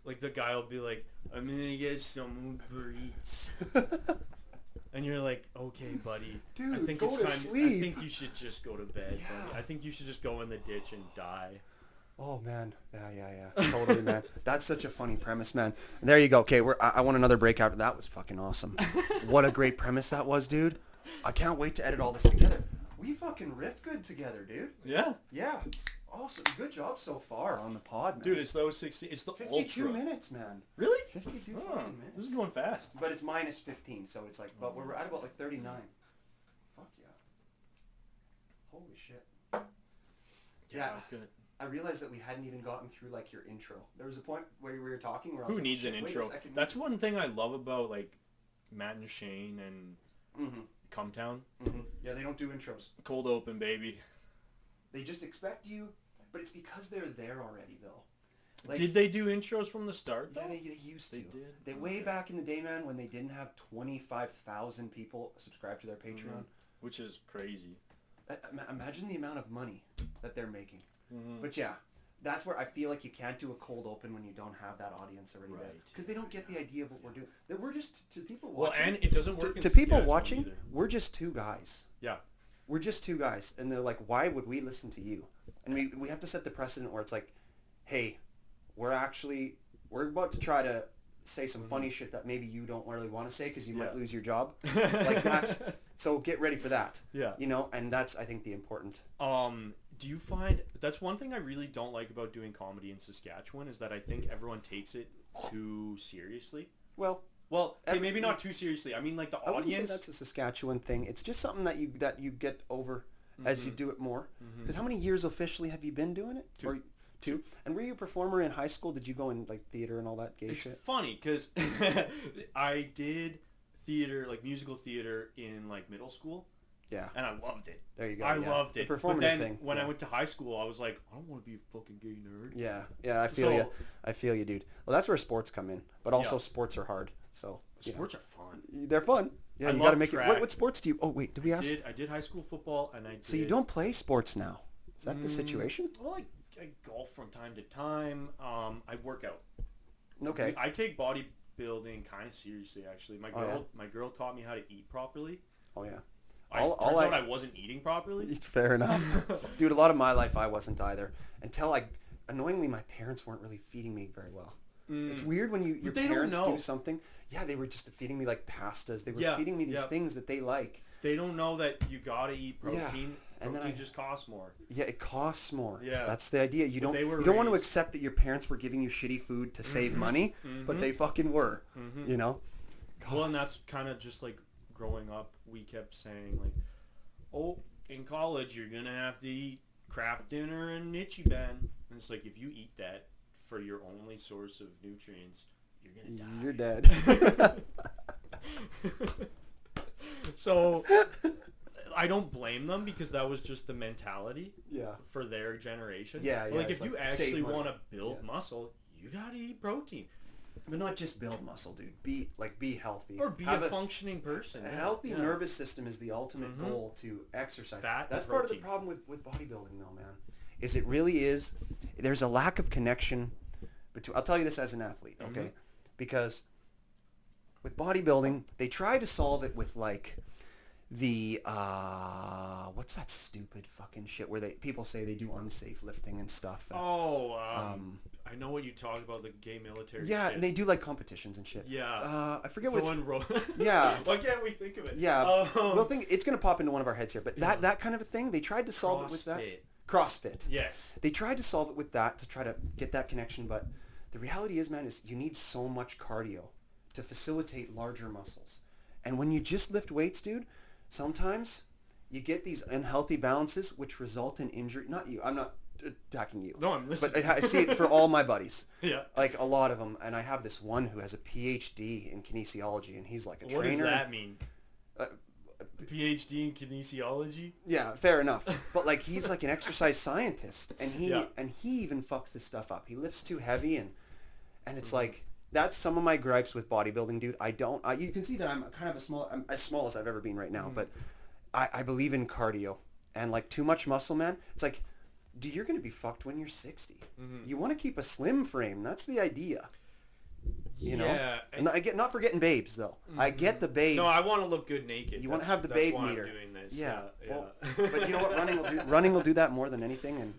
like the guy will be like, I'm gonna get some Uber Eats. And you're like, okay, buddy. Dude, I think go it's to time. sleep. I think you should just go to bed. Yeah. Buddy. I think you should just go in the ditch and die. Oh man, yeah, totally, man. That's such a funny premise, man. There you go. Okay, I want another break after that. Was fucking awesome. What a great premise that was, dude. I can't wait to edit all this together. We fucking riff good together, dude. Yeah. Yeah, awesome. Good job so far on the pod, man. Dude, it's those 60. It's the 52 ultra. minutes, man. Really? 52 Oh, fucking minutes. this is going fast. But it's minus 15, so it's like, but we're at about like 39. Fuck yeah. Holy shit. Yeah. that's good. I realized that we hadn't even gotten through like your intro. There was a point where we were talking where I was Who like, needs shit, an wait a intro? second. That's one thing I love about like Matt and Shane and Mm-hmm. Cumtown. Mm-hmm. Yeah, they don't do intros. Cold open, baby. They just expect you, but it's because they're there already, though. Like, Did they do intros from the start? Yeah, though? they used to. They did? They way Okay. back in the day, man, when they didn't have 25,000 people subscribed to their Patreon. Which is crazy. Imagine the amount of money that they're making. Mhm. But yeah, that's where I feel like you can't do a cold open when you don't have that audience already there. Right. Because they don't get the idea of what we're doing. That we're just, to people Well, watching, and it doesn't work to in people Saskatchewan watching, either. we're just two guys. Yeah. We're just two guys. And they're like, why would we listen to you? And we have to set the precedent where it's like, hey, we're about to try to say some funny shit that maybe you don't really want to say because you might Yeah. lose your job. Like that's, so get ready for that. Yeah. You know, and that's, I think, the important. Do you find that's one thing I really don't like about doing comedy in Saskatchewan is that I think everyone takes it too seriously. Well, Well, okay, maybe not too seriously. I mean, like the I wouldn't say audience. that's a Saskatchewan thing. It's just something that you get over as you do it more. Because how many years officially have you been doing it? Two. Or two? And were you a performer in high school? Did you go in like theater and all that gay It's shit? funny because I did theater, like musical theater, in like middle school, Yeah. and I loved it. There you go. I yeah. loved The it. performative But then thing. when yeah. I went to high school, I was like, I don't want to be a fucking gay nerd. Yeah, I feel So- you. I feel you, dude. Well, that's where sports come in. But also Yeah. sports are hard. So you know. Sports are fun. They're fun. Yeah, I you love got to make it. track. What sports do you? Oh wait, did we ask? I did high school football, and I did. So you don't play sports now? Is that the situation? Well, I golf from time to time. I work out. Okay. I take bodybuilding kind of seriously, actually. My Oh, girl, yeah? my girl taught me how to eat properly. Oh yeah. Turns out I wasn't eating properly. Fair enough. Dude, a lot of my life I wasn't either. Until annoyingly, my parents weren't really feeding me very well. It's weird when your But they don't parents know. do something. Yeah, they were just feeding me like pastas. They were Yeah, feeding me these yeah. things that they like. They don't know that you gotta eat protein. Yeah, and then Protein just costs more. Yeah, it costs more. Yeah. That's the idea. You don't they were want to raised- accept that your parents were giving you shitty food to save money, but they fucking were. You know? Well, and that's kind of just like growing up. We kept saying like, "Oh, in college you're gonna have to eat Kraft dinner and Ichiban," and it's like if you eat that for your only source of nutrients, you're gonna die. You're dead. So I don't blame them because that was just the mentality Yeah. for their generation. Yeah, yeah, Like it's if you like, save actually money. want to build Yeah. muscle, you gotta eat protein But not just build muscle, dude. Be healthy. or be Have a functioning person. A yeah, healthy yeah. nervous system is the ultimate goal to exercise. Fat That's and part of the protein. problem with bodybuilding, though, man. Is it really is. There's a lack of connection between. I'll tell you this as an athlete, okay? Because with bodybuilding, they try to solve it with like the what's that stupid fucking shit where people say they do unsafe lifting and stuff. And, I know what you talk about, the gay military yeah, shit. and they do like competitions and shit. Yeah. I forget what it's. Someone Yeah. Why can't we think of it? Yeah, we'll think it's gonna pop into one of our heads here, but that kind of a thing, they tried to solve it with that. CrossFit. Yes. They tried to solve it with that to try to get that connection, but the reality is, man, is you need so much cardio to facilitate larger muscles. And when you just lift weights, dude, sometimes you get these unhealthy balances which result in injury. Not you. I'm not attacking you. No, I'm listening. But I see it for all my buddies. Yeah. Like a lot of them. And I have this one who has a PhD in kinesiology, and he's like a What trainer. does that mean? PhD in kinesiology? Yeah, fair enough. But like he's like an exercise scientist, and he Yeah. even fucks this stuff up. He lifts too heavy, and it's like that's some of my gripes with bodybuilding, dude. You can see that I'm as small as I've ever been right now, but I believe in cardio, and like too much muscle, man. It's like, dude, you're gonna be fucked when you're 60. You want to keep a slim frame. That's the idea. You know, Yeah, and I get not forgetting babes though. I get the babe. No, I want to look good naked. You want to have the That's babe why meter. I'm doing this. Yeah. Yeah. Well, but you know what? Running will do that more than anything. And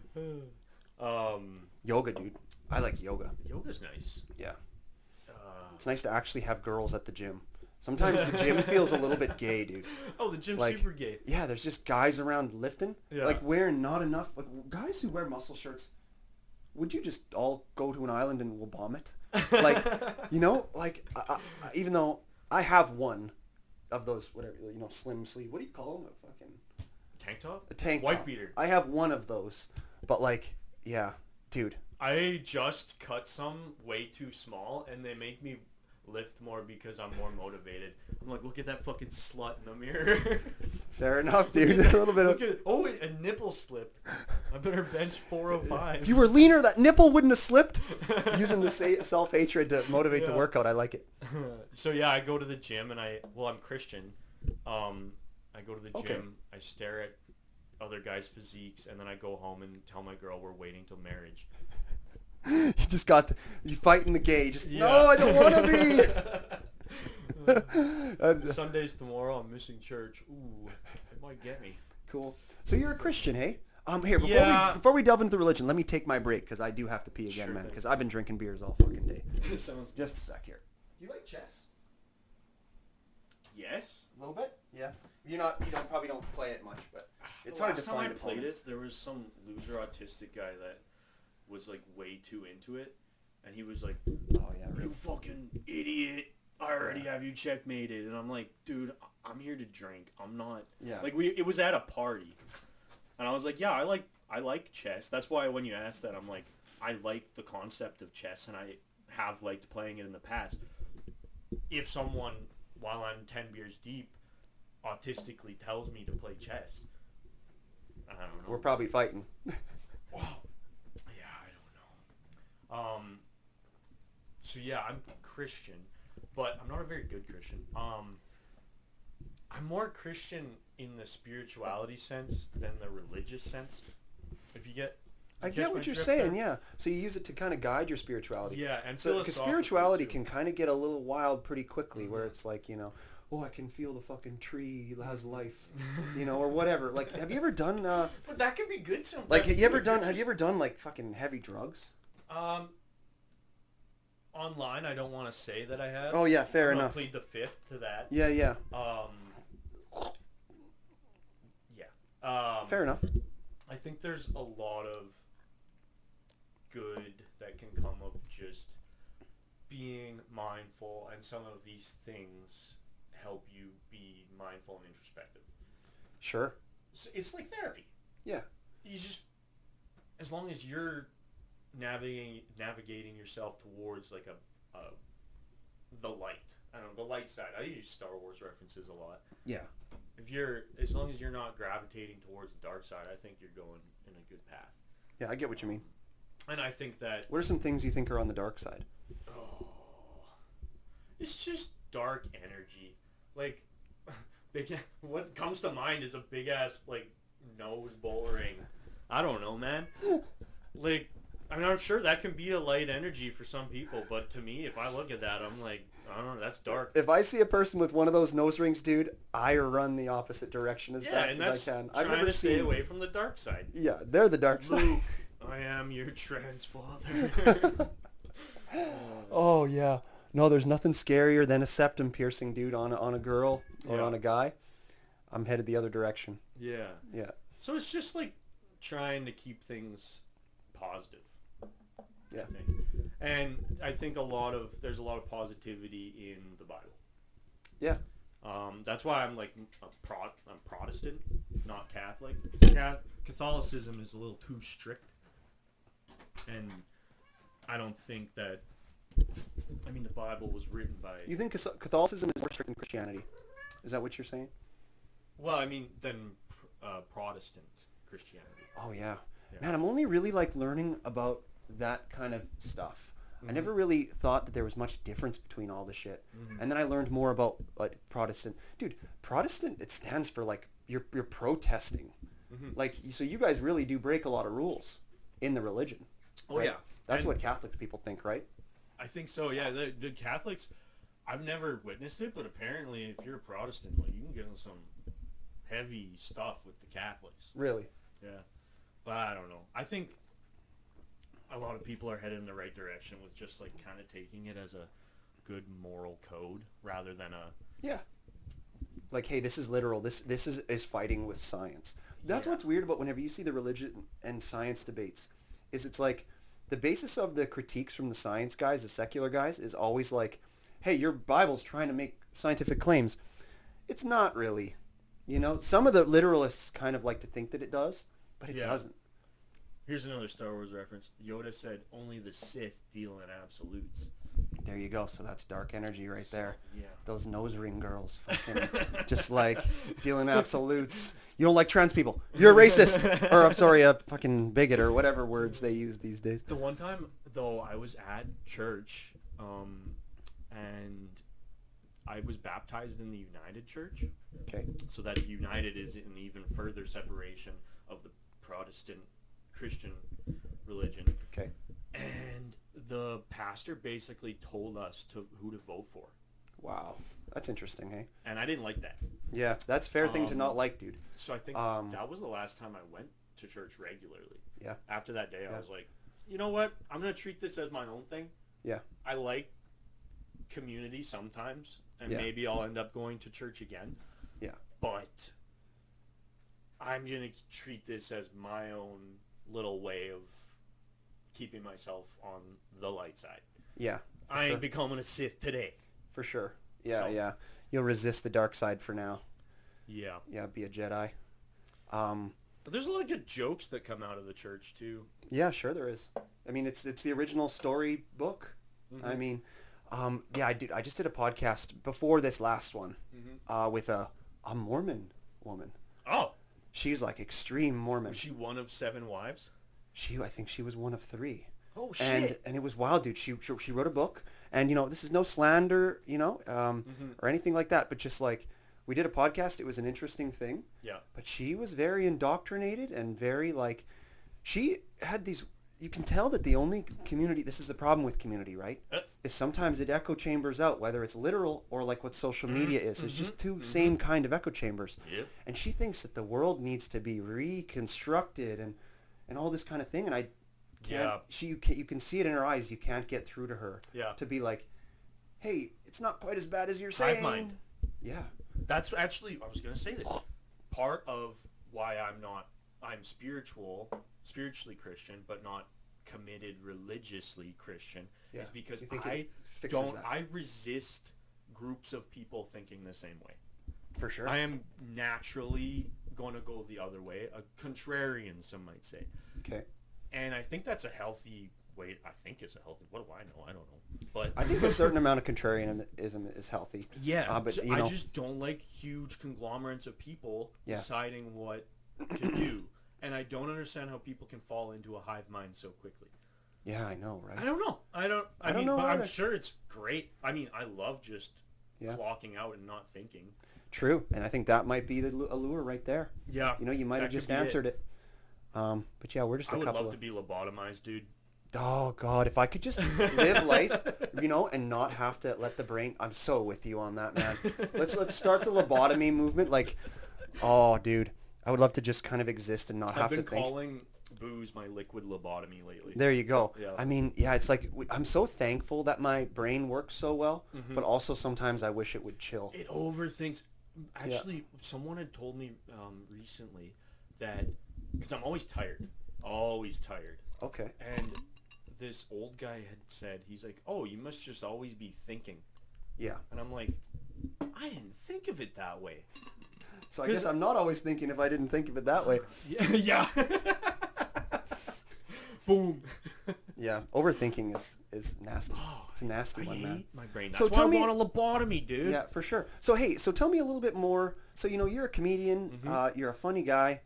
yoga, dude. I like yoga. Yoga's nice. Yeah. It's nice to actually have girls at the gym. Sometimes the gym feels a little bit gay, dude. Oh, the gym's Like, super gay. Yeah, there's just guys around lifting, Yeah. like wearing not enough. Like guys who wear muscle shirts. Would you just all go to an island and we'll bomb it? Like, you know, like even though I have one of those, whatever, you know, slim sleeve. What do you call them? A fucking Tank top? a tank Wife top. beater. I have one of those, but like, yeah, dude. I just cut some way too small, and they make me lift more because I'm more motivated. I'm like, look at that fucking slut in the mirror. Fair enough, dude. A little bit Look of. at a nipple slipped. I better bench 405. If you were leaner, that nipple wouldn't have slipped. Using the self-hatred to motivate the Yeah. workout, I like it. So yeah, I go to the gym and I'm Christian. I go to the Okay. gym. I stare at other guys' physiques, and then I go home and tell my girl we're waiting till marriage. You just you fighting the gay. Just Yeah. no, I don't want to be. Sunday's tomorrow. I'm missing church. Ooh, it might get me. Cool. So you're a Christian, hey? Here Yeah. before we delve into religion, let me take my break because I do have to pee again, Sure man. thing. Because I've been drinking beers all fucking day. Just a sec here. Do you like chess? Yes. A little bit. Yeah. You probably don't play it much, but it's The hard to last time I find played opponents. it, there was some loser autistic guy that was like way too into it, and he was like, Oh yeah, "You really. fucking idiot! I already have you checkmated." And I'm like, "Dude, I'm here to drink. I'm not." Yeah. Like it was at a party, and I was like, "Yeah, I like chess." That's why when you asked that, I'm like, I like the concept of chess, and I have liked playing it in the past. If someone, while I'm 10 beers deep, autistically tells me to play chess, I don't know. We're probably fighting. Wow. Yeah, I don't know. So yeah, I'm Christian, but I'm not a very good Christian. I'm more Christian in the spirituality sense than the religious sense. If you get, I catch get my what you're drift saying, there? yeah. So you use it to kind of guide your spirituality. Yeah, and So because philosophically spirituality too. can kind of get a little wild pretty quickly, where it's like, you know, I can feel the fucking tree has life, you know, or whatever. Like, have you ever done But that could be good sometimes. like have you ever done like fucking heavy drugs? Online, I don't want to say that I have. Oh yeah, fair I'm gonna enough. plead the fifth to that. Yeah, yeah. Yeah. Fair enough. I think there's a lot of good that can come of just being mindful, and some of these things help you be mindful and introspective. Sure. So it's like therapy. Yeah. You just, as long as you're navigating yourself towards like the light. I don't know, the light side. I use Star Wars references a lot. Yeah. As long as you're not gravitating towards the dark side, I think you're going in a good path. Yeah, I get what you mean. And I think that... What are some things you think are on the dark side? Oh, it's just dark energy. Like, what comes to mind is a big ass like nose bowl ring. I don't know, man. Like, I mean, I'm sure that can be a light energy for some people, but to me, if I look at that, I'm like, I don't know, that's dark. If I see a person with one of those nose rings, dude, I run the opposite direction as fast as I can. I've never stay away from the dark side. Yeah, they're the dark side. Luke, I am your trans father. Oh yeah. No, there's nothing scarier than a septum piercing, dude, on a girl or on a guy. I'm headed the other direction. Yeah. Yeah. So it's just like trying to keep things positive. Yeah. I think. And I think there's a lot of positivity in the Bible. Yeah. That's why I'm like I'm Protestant, not Catholic. Catholicism is a little too strict, and I don't think that. I mean, the Bible was written by. You think Catholicism is more strict than Christianity? Is that what you're saying? Well, I mean, than Protestant Christianity. Oh yeah. Yeah. Man, I'm only really like learning about that kind of stuff. I never really thought that there was much difference between all the shit. And then I learned more about like Protestant. Dude, Protestant, it stands for like you're protesting. Like, so you guys really do break a lot of rules in the religion. Oh right? yeah. That's And what Catholic people think, right? I think so. Yeah, the Catholics. I've never witnessed it, but apparently, if you're a Protestant, like you can get in some heavy stuff with the Catholics. Really? Yeah, but I don't know. I think a lot of people are headed in the right direction with just like kind of taking it as a good moral code rather than a Yeah. Like, hey, this is literal. This is fighting with science. That's Yeah. what's weird about whenever you see the religion and science debates, is it's like the basis of the critiques from the science guys, the secular guys, is always like, hey, your Bible's trying to make scientific claims. It's not really. You know, some of the literalists kind of like to think that it does, but it doesn't. Here's another Star Wars reference. Yoda said, "Only the Sith deal in absolutes." There you go. So that's dark energy right there. Yeah. Those nose ring girls, fucking just like dealing absolutes. You don't like trans people. You're a racist, or I'm sorry, a fucking bigot, or whatever words they use these days. The one time though, I was at church, and I was baptized in the United Church. Okay. So that United is an even further separation of the Protestant Christian religion. Okay. And the pastor basically told us who to vote for. Wow, that's interesting, hey? And I didn't like that. Yeah, that's a fair thing to not like, dude. So I think that was the last time I went to church regularly. Yeah. After that day, I was like, you know what? I'm going to treat this as my own thing. Yeah. I like community sometimes, and Yeah. maybe I'll end up going to church again. Yeah. But I'm going to treat this as my own little way of keeping myself on the light side. Yeah. I ain't becoming a Sith today. For sure. Yeah, So- yeah. You'll resist the dark side for now. Yeah. Yeah, be a Jedi. But there's a lot of good jokes that come out of the church, too. Yeah, sure there is. I mean, it's the original story book. I mean, yeah, I just did a podcast before this last one with a Mormon woman. Oh. She's like extreme Mormon. Was she one of 7 wives? I think she was one of 3. Oh, shit. And it was wild, dude. She wrote a book, and you know, this is no slander, you know, or anything like that, but just like we did a podcast. It was an interesting thing. Yeah. But she was very indoctrinated and very like, she had these. you can tell that the only community, this is the problem with community, right? Is sometimes it echo chambers out, whether it's literal or like what social media is. It's just two same kind of echo chambers. Yep. And she thinks that the world needs to be reconstructed and all this kind of thing. And I can't, you can see it in her eyes. You can't get through to her. Yeah. To be like, hey, it's not quite as bad as you're saying. Hive mind. Yeah. That's actually, I was going to say this. Part of why I'm spiritually Christian, but not committed religiously Christian, is because I resist groups of people thinking the same way. For sure. I am naturally going to go the other way, a contrarian, some might say. Okay. And I think that's a healthy way. What do I know? I don't know. But I think a certain amount of contrarianism is healthy. Yeah. But I just don't like huge conglomerates of people deciding what to do. And I don't understand how people can fall into a hive mind so quickly. Yeah, I know, right? I don't know. I don't know. But I'm sure it's great. I mean, I love just clocking out and not thinking. True, and I think that might be the allure right there. Yeah. You know, you might have just answered it. But yeah, we're just I would love to be lobotomized, dude. Oh God, if I could just live life, you know, and not have to let the brain. I'm so with you on that, man. Let's start the lobotomy movement. Like, oh, dude, I would love to just kind of exist and not have to think. I've been calling booze my liquid lobotomy lately. There you go. Yeah. I mean, yeah, it's like I'm so thankful that my brain works so well, but also sometimes I wish it would chill. It overthinks. Actually, someone had told me recently that because I'm always tired. Okay. And this old guy had said, he's like, oh, you must just always be thinking. Yeah. And I'm like, I didn't think of it that way. So I guess I'm not always thinking if I didn't think of it that way. Yeah. Boom. Yeah. Overthinking is nasty. It's a nasty one, man. I hate my brain. That's So why tell I me- want a lobotomy, dude. Yeah, for sure. So hey, tell me a little bit more. So you know, you're a comedian. You're a funny guy.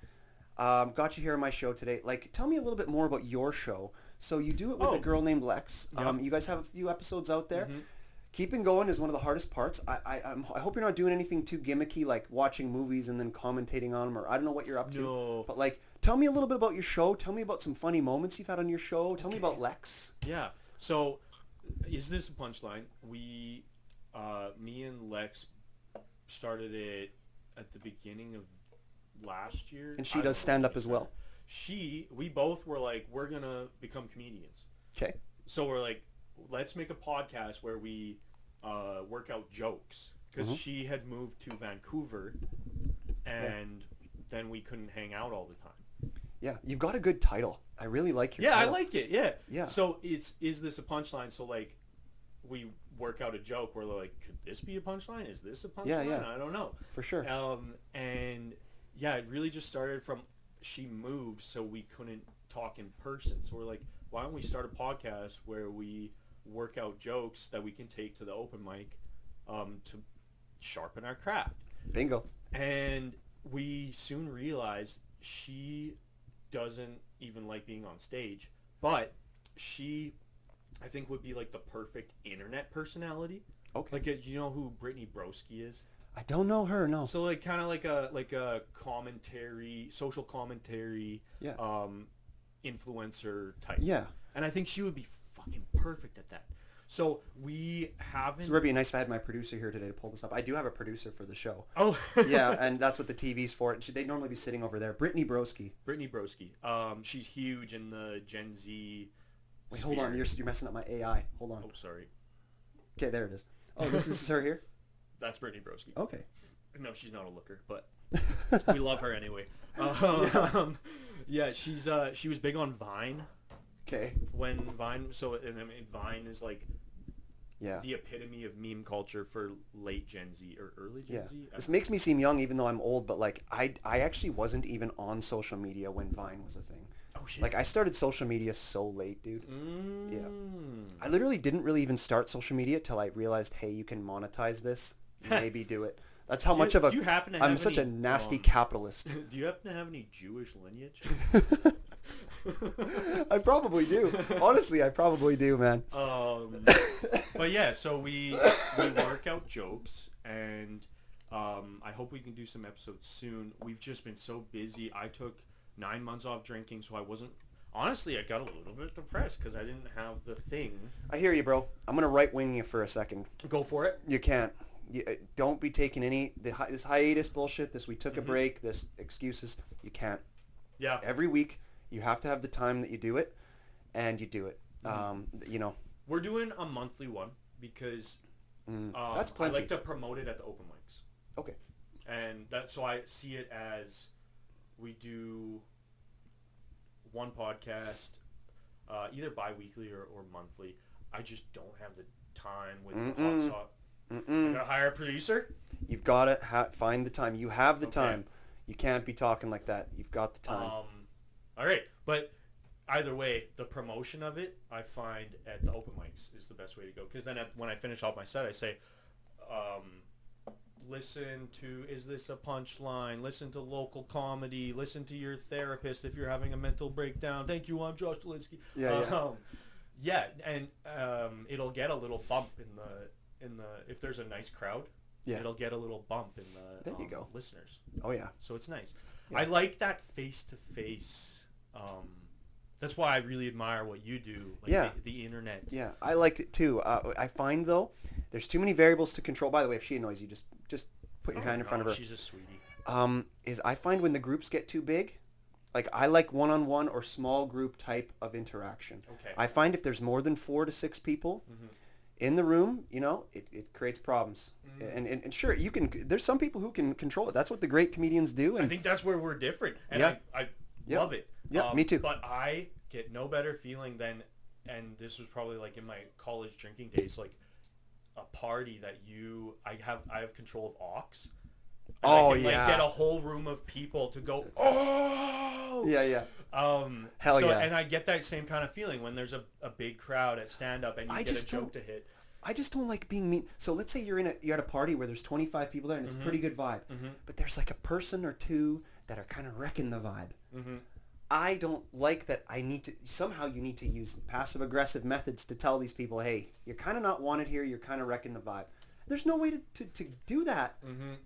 Got you here on my show today. Like, tell me a little bit more about your show. So you do it with a girl named Lex. Yep. You guys have a few episodes out there. Keeping going is one of the hardest parts. I hope you're not doing anything too gimmicky, like watching movies and then commentating on them, or I don't know what you're up to. No. But like, tell me a little bit about your show. Tell me about some funny moments you've had on your show. Tell me about Lex. Yeah. So, is this a punchline? Me and Lex started it at the beginning of last year. And she does stand-up as well. We both were like, we're going to become comedians. Okay. So we're like, let's make a podcast where we work out jokes. Because she had moved to Vancouver, and then we couldn't hang out all the time. Yeah, you've got a good title. I really like your title. I like it. Yeah. Yeah. So is this a punchline? So like, we work out a joke. We're like, could this be a punchline? Is this a punchline? Yeah. I don't know. For sure. And yeah, it really just started from she moved, so we couldn't talk in person. So we're like, why don't we start a podcast where we work out jokes that we can take to the open mic to sharpen our craft. Bingo. And we soon realized she doesn't even like being on stage, but she, I think, would be like the perfect internet personality. Okay. Like, you know who Brittany Broski is? I don't know her, no. So like kind of like a commentary, social commentary, influencer type. Yeah. And I think she would be fucking perfect at that. So we haven't. So it would be nice if I had my producer here today to pull this up. I do have a producer for the show. Oh. Yeah, and that's what the TV's for. They'd normally be sitting over there. Brittany Broski. Brittany Broski. She's huge in the Gen Z. Wait, hold on. You're messing up my AI. Hold on. Oh, sorry. Okay, there it is. Oh, this is her here? That's Brittany Broski. Okay. No, she's not a looker, but we love her anyway. Yeah, she was big on Vine. Okay. When Vine, and I mean, Vine is like Yeah. the epitome of meme culture for late Gen Z or early Gen Z. This makes me seem young even though I'm old, but like I actually wasn't even on social media when Vine was a thing. Oh shit. Like I started social media so late, dude. Yeah. Mm. I literally didn't really even start social media till I realized, hey, you can monetize this. Maybe do it. That's how much of a... Do you happen to I'm have such any, a nasty capitalist. Do you happen to have any Jewish lineage? I probably do. Honestly, I probably do, man. But yeah, so we work out jokes, and I hope we can do some episodes soon. We've just been so busy. I took 9 months off drinking, so I wasn't honestly, I got a little bit depressed because I didn't have the thing. I hear you, bro. I'm gonna right wing you for a second. Go for it. You can't. Don't be taking this hiatus bullshit. This we took a break. This excuses. You can't. Yeah. Every week you have to have the time that you do it, and you do it. You know. We're doing a monthly one because That's plenty. I like to promote it at the open mics. Okay. And so I see it as we do one podcast either bi-weekly or monthly. I just don't have the time with the hot sauce. I gotta hire a producer. You've got to find the time. You have the time. You can't be talking like that. You've got the time. All right, but either way, the promotion of it, I find at the open mics is the best way to go. Because then when I finish off my set, I say, listen to Is This a Punchline? Listen to local comedy. Listen to your therapist if you're having a mental breakdown. Thank you, I'm Josh Dolinsky. Yeah. And it'll get a little bump in the if there's a nice crowd. Yeah. It'll get a little bump in the There you go. listeners. Oh yeah. So it's nice. Yeah. I like that face-to-face. That's why I really admire what you do. Like Yeah. the internet. Yeah, I liked it too. I find though, there's too many variables to control. By the way, if she annoys you, just put your hand in front of her. She's a sweetie. Is I find when the groups get too big, like I like one-on-one or small group type of interaction. Okay. I find if there's more than 4 to 6 people in the room, you know, it creates problems. And sure, you can. There's some people who can control it. That's what the great comedians do. And I think that's where we're different, and Yeah. I Yeah. love it. Yeah, me too. But I get no better feeling than, and this was probably like in my college drinking days, like a party that I have control of aux. And Oh, I can, yeah. like, get a whole room of people to go, oh! yeah. Hell so, yeah. And I get that same kind of feeling when there's a big crowd at stand-up and you I get a just joke don't- to hit. I just don't like being mean. So let's say you're at a party where there's 25 people there and it's a pretty good vibe, but there's like a person or two that are kind of wrecking the vibe. I don't like that. You need to use passive aggressive methods to tell these people, hey, you're kind of not wanted here. You're kind of wrecking the vibe. There's no way to do that.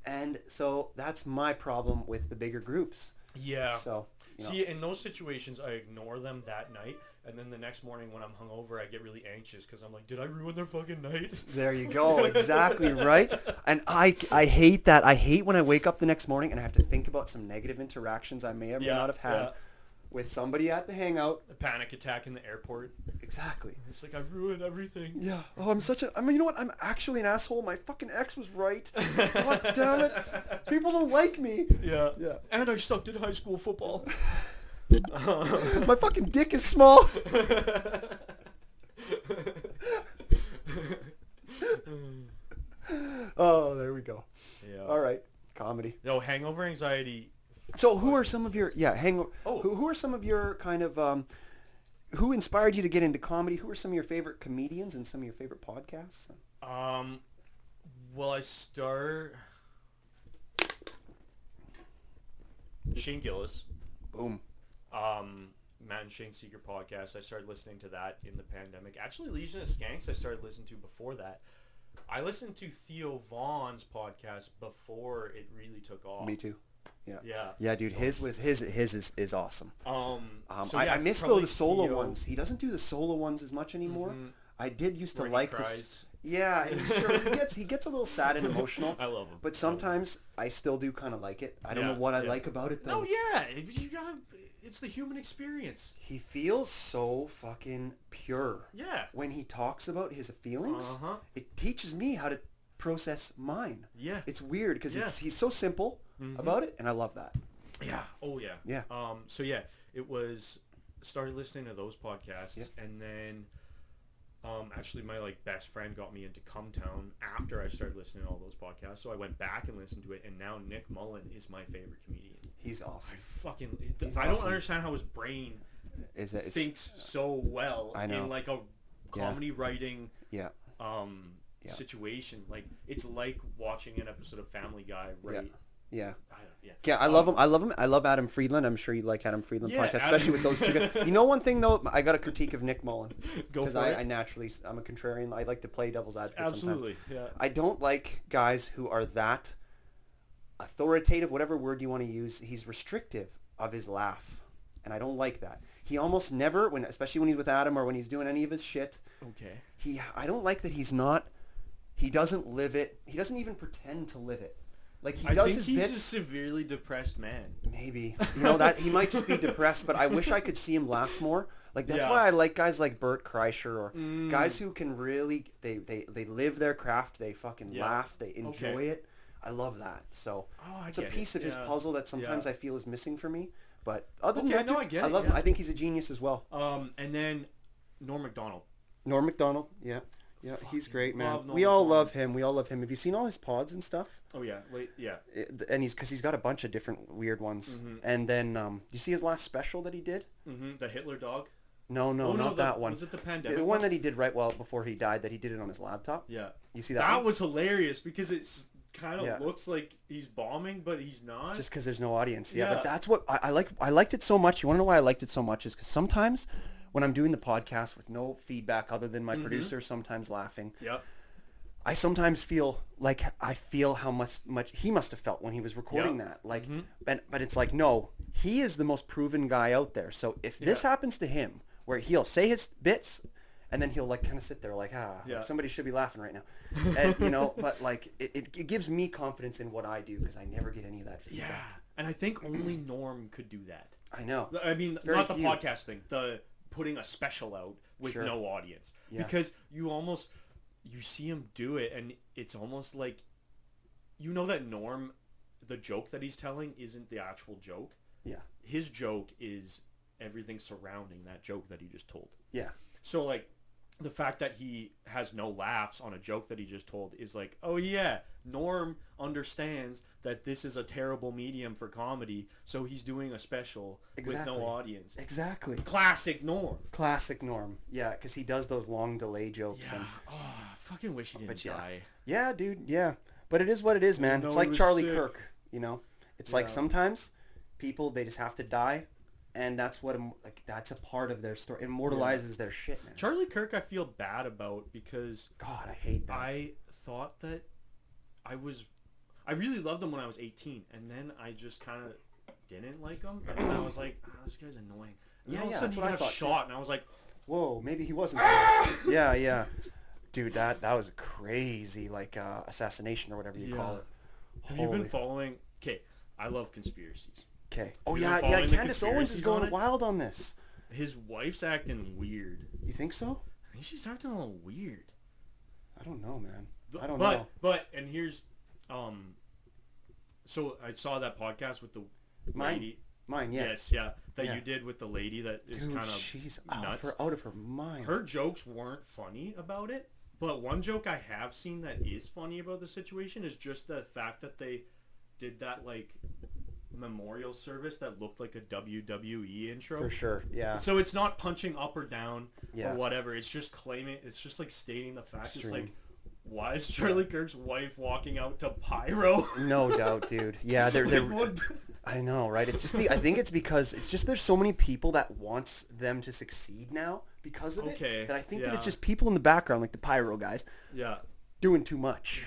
And so that's my problem with the bigger groups. Yeah. So, you know. See, in those situations, I ignore them that night, and then the next morning when I'm hungover, I get really anxious because I'm like, did I ruin their fucking night? There you go. Exactly right. And I hate that. I hate when I wake up the next morning and I have to think about some negative interactions I may or may not have had with somebody at the hangout. A panic attack in the airport. Exactly. It's like I ruined everything. Yeah. Oh, you know what? I'm actually an asshole. My fucking ex was right. God damn it. People don't like me. Yeah. Yeah. And I sucked at high school football. My fucking dick is small. Oh, there we go. Yeah. All right. Comedy. No, hangover anxiety. So who are some of your hangover? Oh. Who are some of your kind of who inspired you to get into comedy? Who are some of your favorite comedians and some of your favorite podcasts? Well, I start Shane Gillis. Boom. Matt and Shane Seeker podcast. I started listening to that in the pandemic. Actually, Legion of Skanks I started listening to before that. I listened to Theo Vaughn's podcast before it really took off. Me too. Yeah. Yeah. Yeah, dude. His is awesome. So I miss though probably the solo Theo. ones. He doesn't do the solo ones as much anymore. I did used to Where he like this. cries. Yeah, and he gets a little sad and emotional. I love him. But sometimes I still do kind of like it. I don't know what I like about it though. No, yeah, you gotta. It's the human experience. He feels so fucking pure. Yeah. When he talks about his feelings, Uh-huh. it teaches me how to process mine. Yeah. It's weird because Yeah. he's so simple about it, and I love that. Yeah. Oh yeah. Yeah. So yeah, it was started listening to those podcasts, and then actually my best friend got me into Cumtown after I started listening to all those podcasts. So I went back and listened to it, and now Nick Mullen is my favorite comedian. He's awesome. I don't understand how his brain Is that thinks so well I know. in like a comedy writing Yeah. situation. Like it's like watching an episode of Family Guy, right? Yeah. Yeah. Yeah, I love him. I love him. I love Adam Friedland. I'm sure you like Adam Friedland Yeah, podcast, especially with those two guys. You know one thing though, I got a critique of Nick Mullen Go because for it. I naturally I'm a contrarian. I like to play devil's advocate Absolutely. sometimes. Yeah. I don't like guys who are that authoritative, whatever word you want to use. He's restrictive of his laugh, and I don't like that. he almost never, especially when he's with Adam or when he's doing any of his shit, Okay. I don't like that he doesn't live it. He doesn't even pretend to live it. Like he I does think his he's bits. a severely depressed man. Maybe. That he might just be depressed, but I wish I could see him laugh more. Like that's Yeah. why I like guys like Bert Kreischer or guys who can really they live their craft, they fucking Yeah. laugh, they enjoy Okay. it. I love that. So Oh, I it's a get piece it. of his Yeah. puzzle that sometimes Yeah. I feel is missing for me. But other than Okay, that, no, dude, I get I it, love him. yeah. I think he's a genius as well. And then Norm Macdonald. Norm Macdonald, yeah. Yeah, he's Fucking great, man. love Norm We all Macdonald. love him. We all love him. Have you seen all his pods and stuff? Oh yeah, wait, yeah. And because he's got a bunch of different weird ones. And then, you see his last special that he did? The Hitler dog. No, Oh, no, not that one. Was it the pandemic? The one that he did right before he died, that he did it on his laptop. Yeah. You see that? That one? was hilarious because it's kind of Yeah. looks like he's bombing, but he's not. Just because there's no audience. Yeah, Yeah. but that's what I like. I liked it so much. You want to know why I liked it so much? Is because sometimes when I'm doing the podcast with no feedback other than my producer sometimes laughing, Yep. I sometimes feel like I feel how much he must have felt when he was recording Yep. that. Like, but it's like, no, he is the most proven guy out there. So if this Yeah. happens to him, where he'll say his bits, and then he'll like kind of sit there like, Yeah. like somebody should be laughing right now, and but like it gives me confidence in what I do because I never get any of that feedback. Yeah. And I think only Norm could do that. I know. I mean, Very not the few. podcast thing, the putting a special out with Sure. no audience. Yeah. Because you see him do it and it's almost like, that Norm, the joke that he's telling isn't the actual joke. Yeah. His joke is everything surrounding that joke that he just told. Yeah. So like the fact that he has no laughs on a joke that he just told is like, oh yeah, Norm understands that this is a terrible medium for comedy, so he's doing a special with Exactly. no audience. Exactly. Classic Norm. Classic Norm. Yeah, because he does those long delay jokes. Yeah. And, Oh, I fucking wish he didn't But yeah. die. yeah, dude. Yeah. But it is what it is, man. No, It's he like was Charlie sick. Kirk, It's like Yeah. sometimes people, they just have to die, and that's that's a part of their story. It immortalizes their shit, man. Charlie Kirk I feel bad about because God, I hate that. I thought that I really loved him when I was 18, and then I just kind of didn't like him, and then I was like, this guy's annoying. And then all of a sudden that's he what I got thought, shot, and I was like, Whoa, maybe he wasn't. Yeah, yeah. Dude, that was a crazy, assassination or whatever you call Yeah. it. have you been following? Okay, I love conspiracies. Okay. Oh, you been yeah, following the Candace Owens is conspiracies on going it? wild on this. His wife's acting weird. You think so? I think she's acting a little weird. I don't know, man. I don't know. But and here's, so I saw that podcast with the Mine? lady. Mine, yeah. Yes, yeah, that Yeah. you did with the lady that is Dude, kind of she's nuts. out of her mind. Her jokes weren't funny about it, but one joke I have seen that is funny about the situation is just the fact that they did that memorial service that looked like a WWE intro. For sure, yeah. So it's not punching up or down Yeah. or whatever. It's just stating the fact. It's extreme. like, why is Charlie Kirk's wife walking out to pyro? No doubt, dude. Yeah, they're What- I know, right? It's just I think it's because it's just there's so many people that wants them to succeed now because of Okay, it that I think that it's yeah. just people in the background like the pyro guys yeah. doing too much.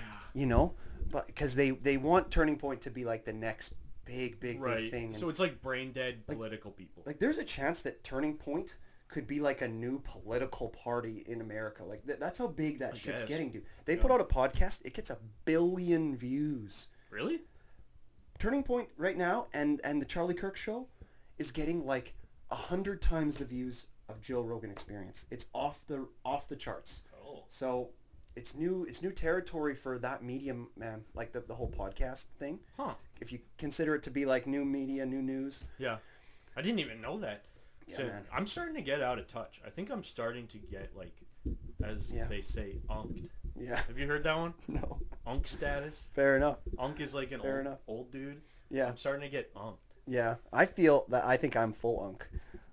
But because they want Turning Point to be like the next big Right. thing. So it's like brain dead political people. Like there's a chance that Turning Point could be like a new political party in America. Like that's how big that shit's guess. getting to. They Yeah. put out a podcast, it gets 1 billion views. Really? Turning Point right now and the Charlie Kirk show is getting like 100 times the views of Joe Rogan Experience. It's off the charts. Oh. So it's new territory for that medium, man. Like the whole podcast thing. Huh. If you consider it to be like new media, new news. Yeah. I didn't even know that. Yeah, So man. I'm starting to get out of touch. I think I'm starting to get as Yeah. they say, unked. Yeah. Have you heard that one? No. Unk status. Fair enough. Unk is like an Fair old, enough. old dude. Yeah. I'm starting to get unked. Yeah. I feel that I think I'm full unk.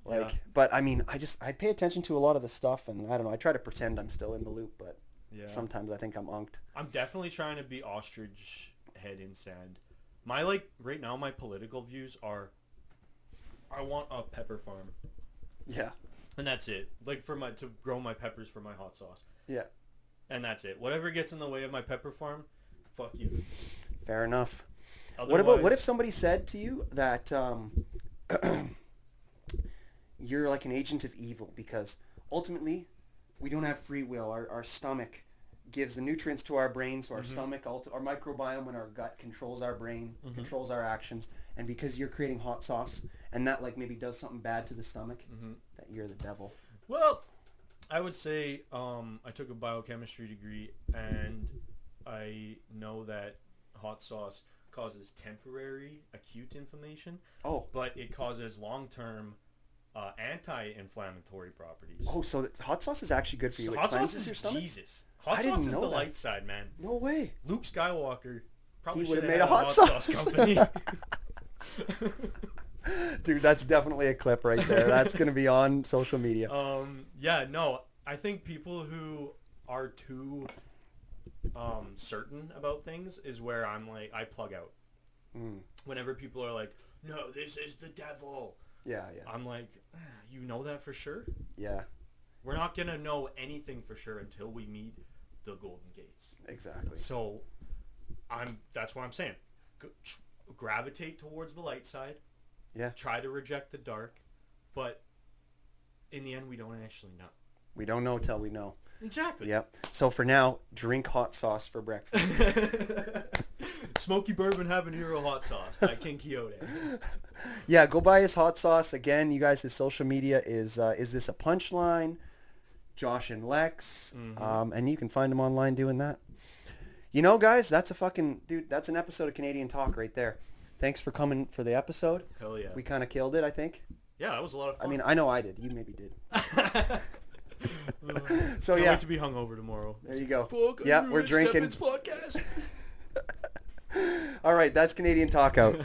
Yeah. But I mean, I pay attention to a lot of the stuff and I don't know, I try to pretend I'm still in the loop, but Yeah. sometimes I think I'm unked. I'm definitely trying to be ostrich head in sand. My right now my political views are I want a pepper farm. Yeah. And that's it. To grow my peppers for my hot sauce. Yeah. And that's it. Whatever gets in the way of my pepper farm, fuck you. Fair enough. What Otherwise, if somebody said to you that you're like an agent of evil because ultimately we don't have free will. Our stomach gives the nutrients to our brain, so our stomach, our microbiome in our gut controls our brain, controls our actions. And because you're creating hot sauce and that like maybe does something bad to the stomach, that you're the devil. Well, I would say I took a biochemistry degree, and I know that hot sauce causes temporary acute inflammation. Oh. But it causes long-term anti-inflammatory properties. Oh, so hot sauce is actually good for you. So It hot sauce cleanses is your stomach? Jesus. Hot I sauce didn't is know the that. light side, man. No way. Luke Skywalker probably He should would've have made a hot sauce. company. Dude, that's definitely a clip right there. That's going to be on social media. Yeah, no, I think people who are too certain about things is where I'm like, I plug out. Whenever people are like, no, this is the devil. Yeah. I'm like, you know that for sure? Yeah, We're not going to know anything for sure until we meet the Golden Gates. exactly. So that's what I'm saying. Gravitate towards the light side. Yeah. Try to reject the dark. But in the end, we don't actually know. We don't know till we know. Exactly. Yep. So for now, drink hot sauce for breakfast. Smoky Bourbon Habanero Hot Sauce by King Quixote. Yeah, go buy his hot sauce. Again, you guys, his social media is This a Punchline? Josh and Lex. And you can find him online doing that. You know, guys, that's an episode of Canadian Talk right there. Thanks for coming for the episode. Hell yeah. We kind of killed it, I think. Yeah, that was a lot of fun. I mean, I know I did. You maybe did. So Can't yeah, wait to be hungover tomorrow. there you go. Fuck, Yeah, I we're ruined drinking. Stefan's podcast. All right, that's Canadian Talk out.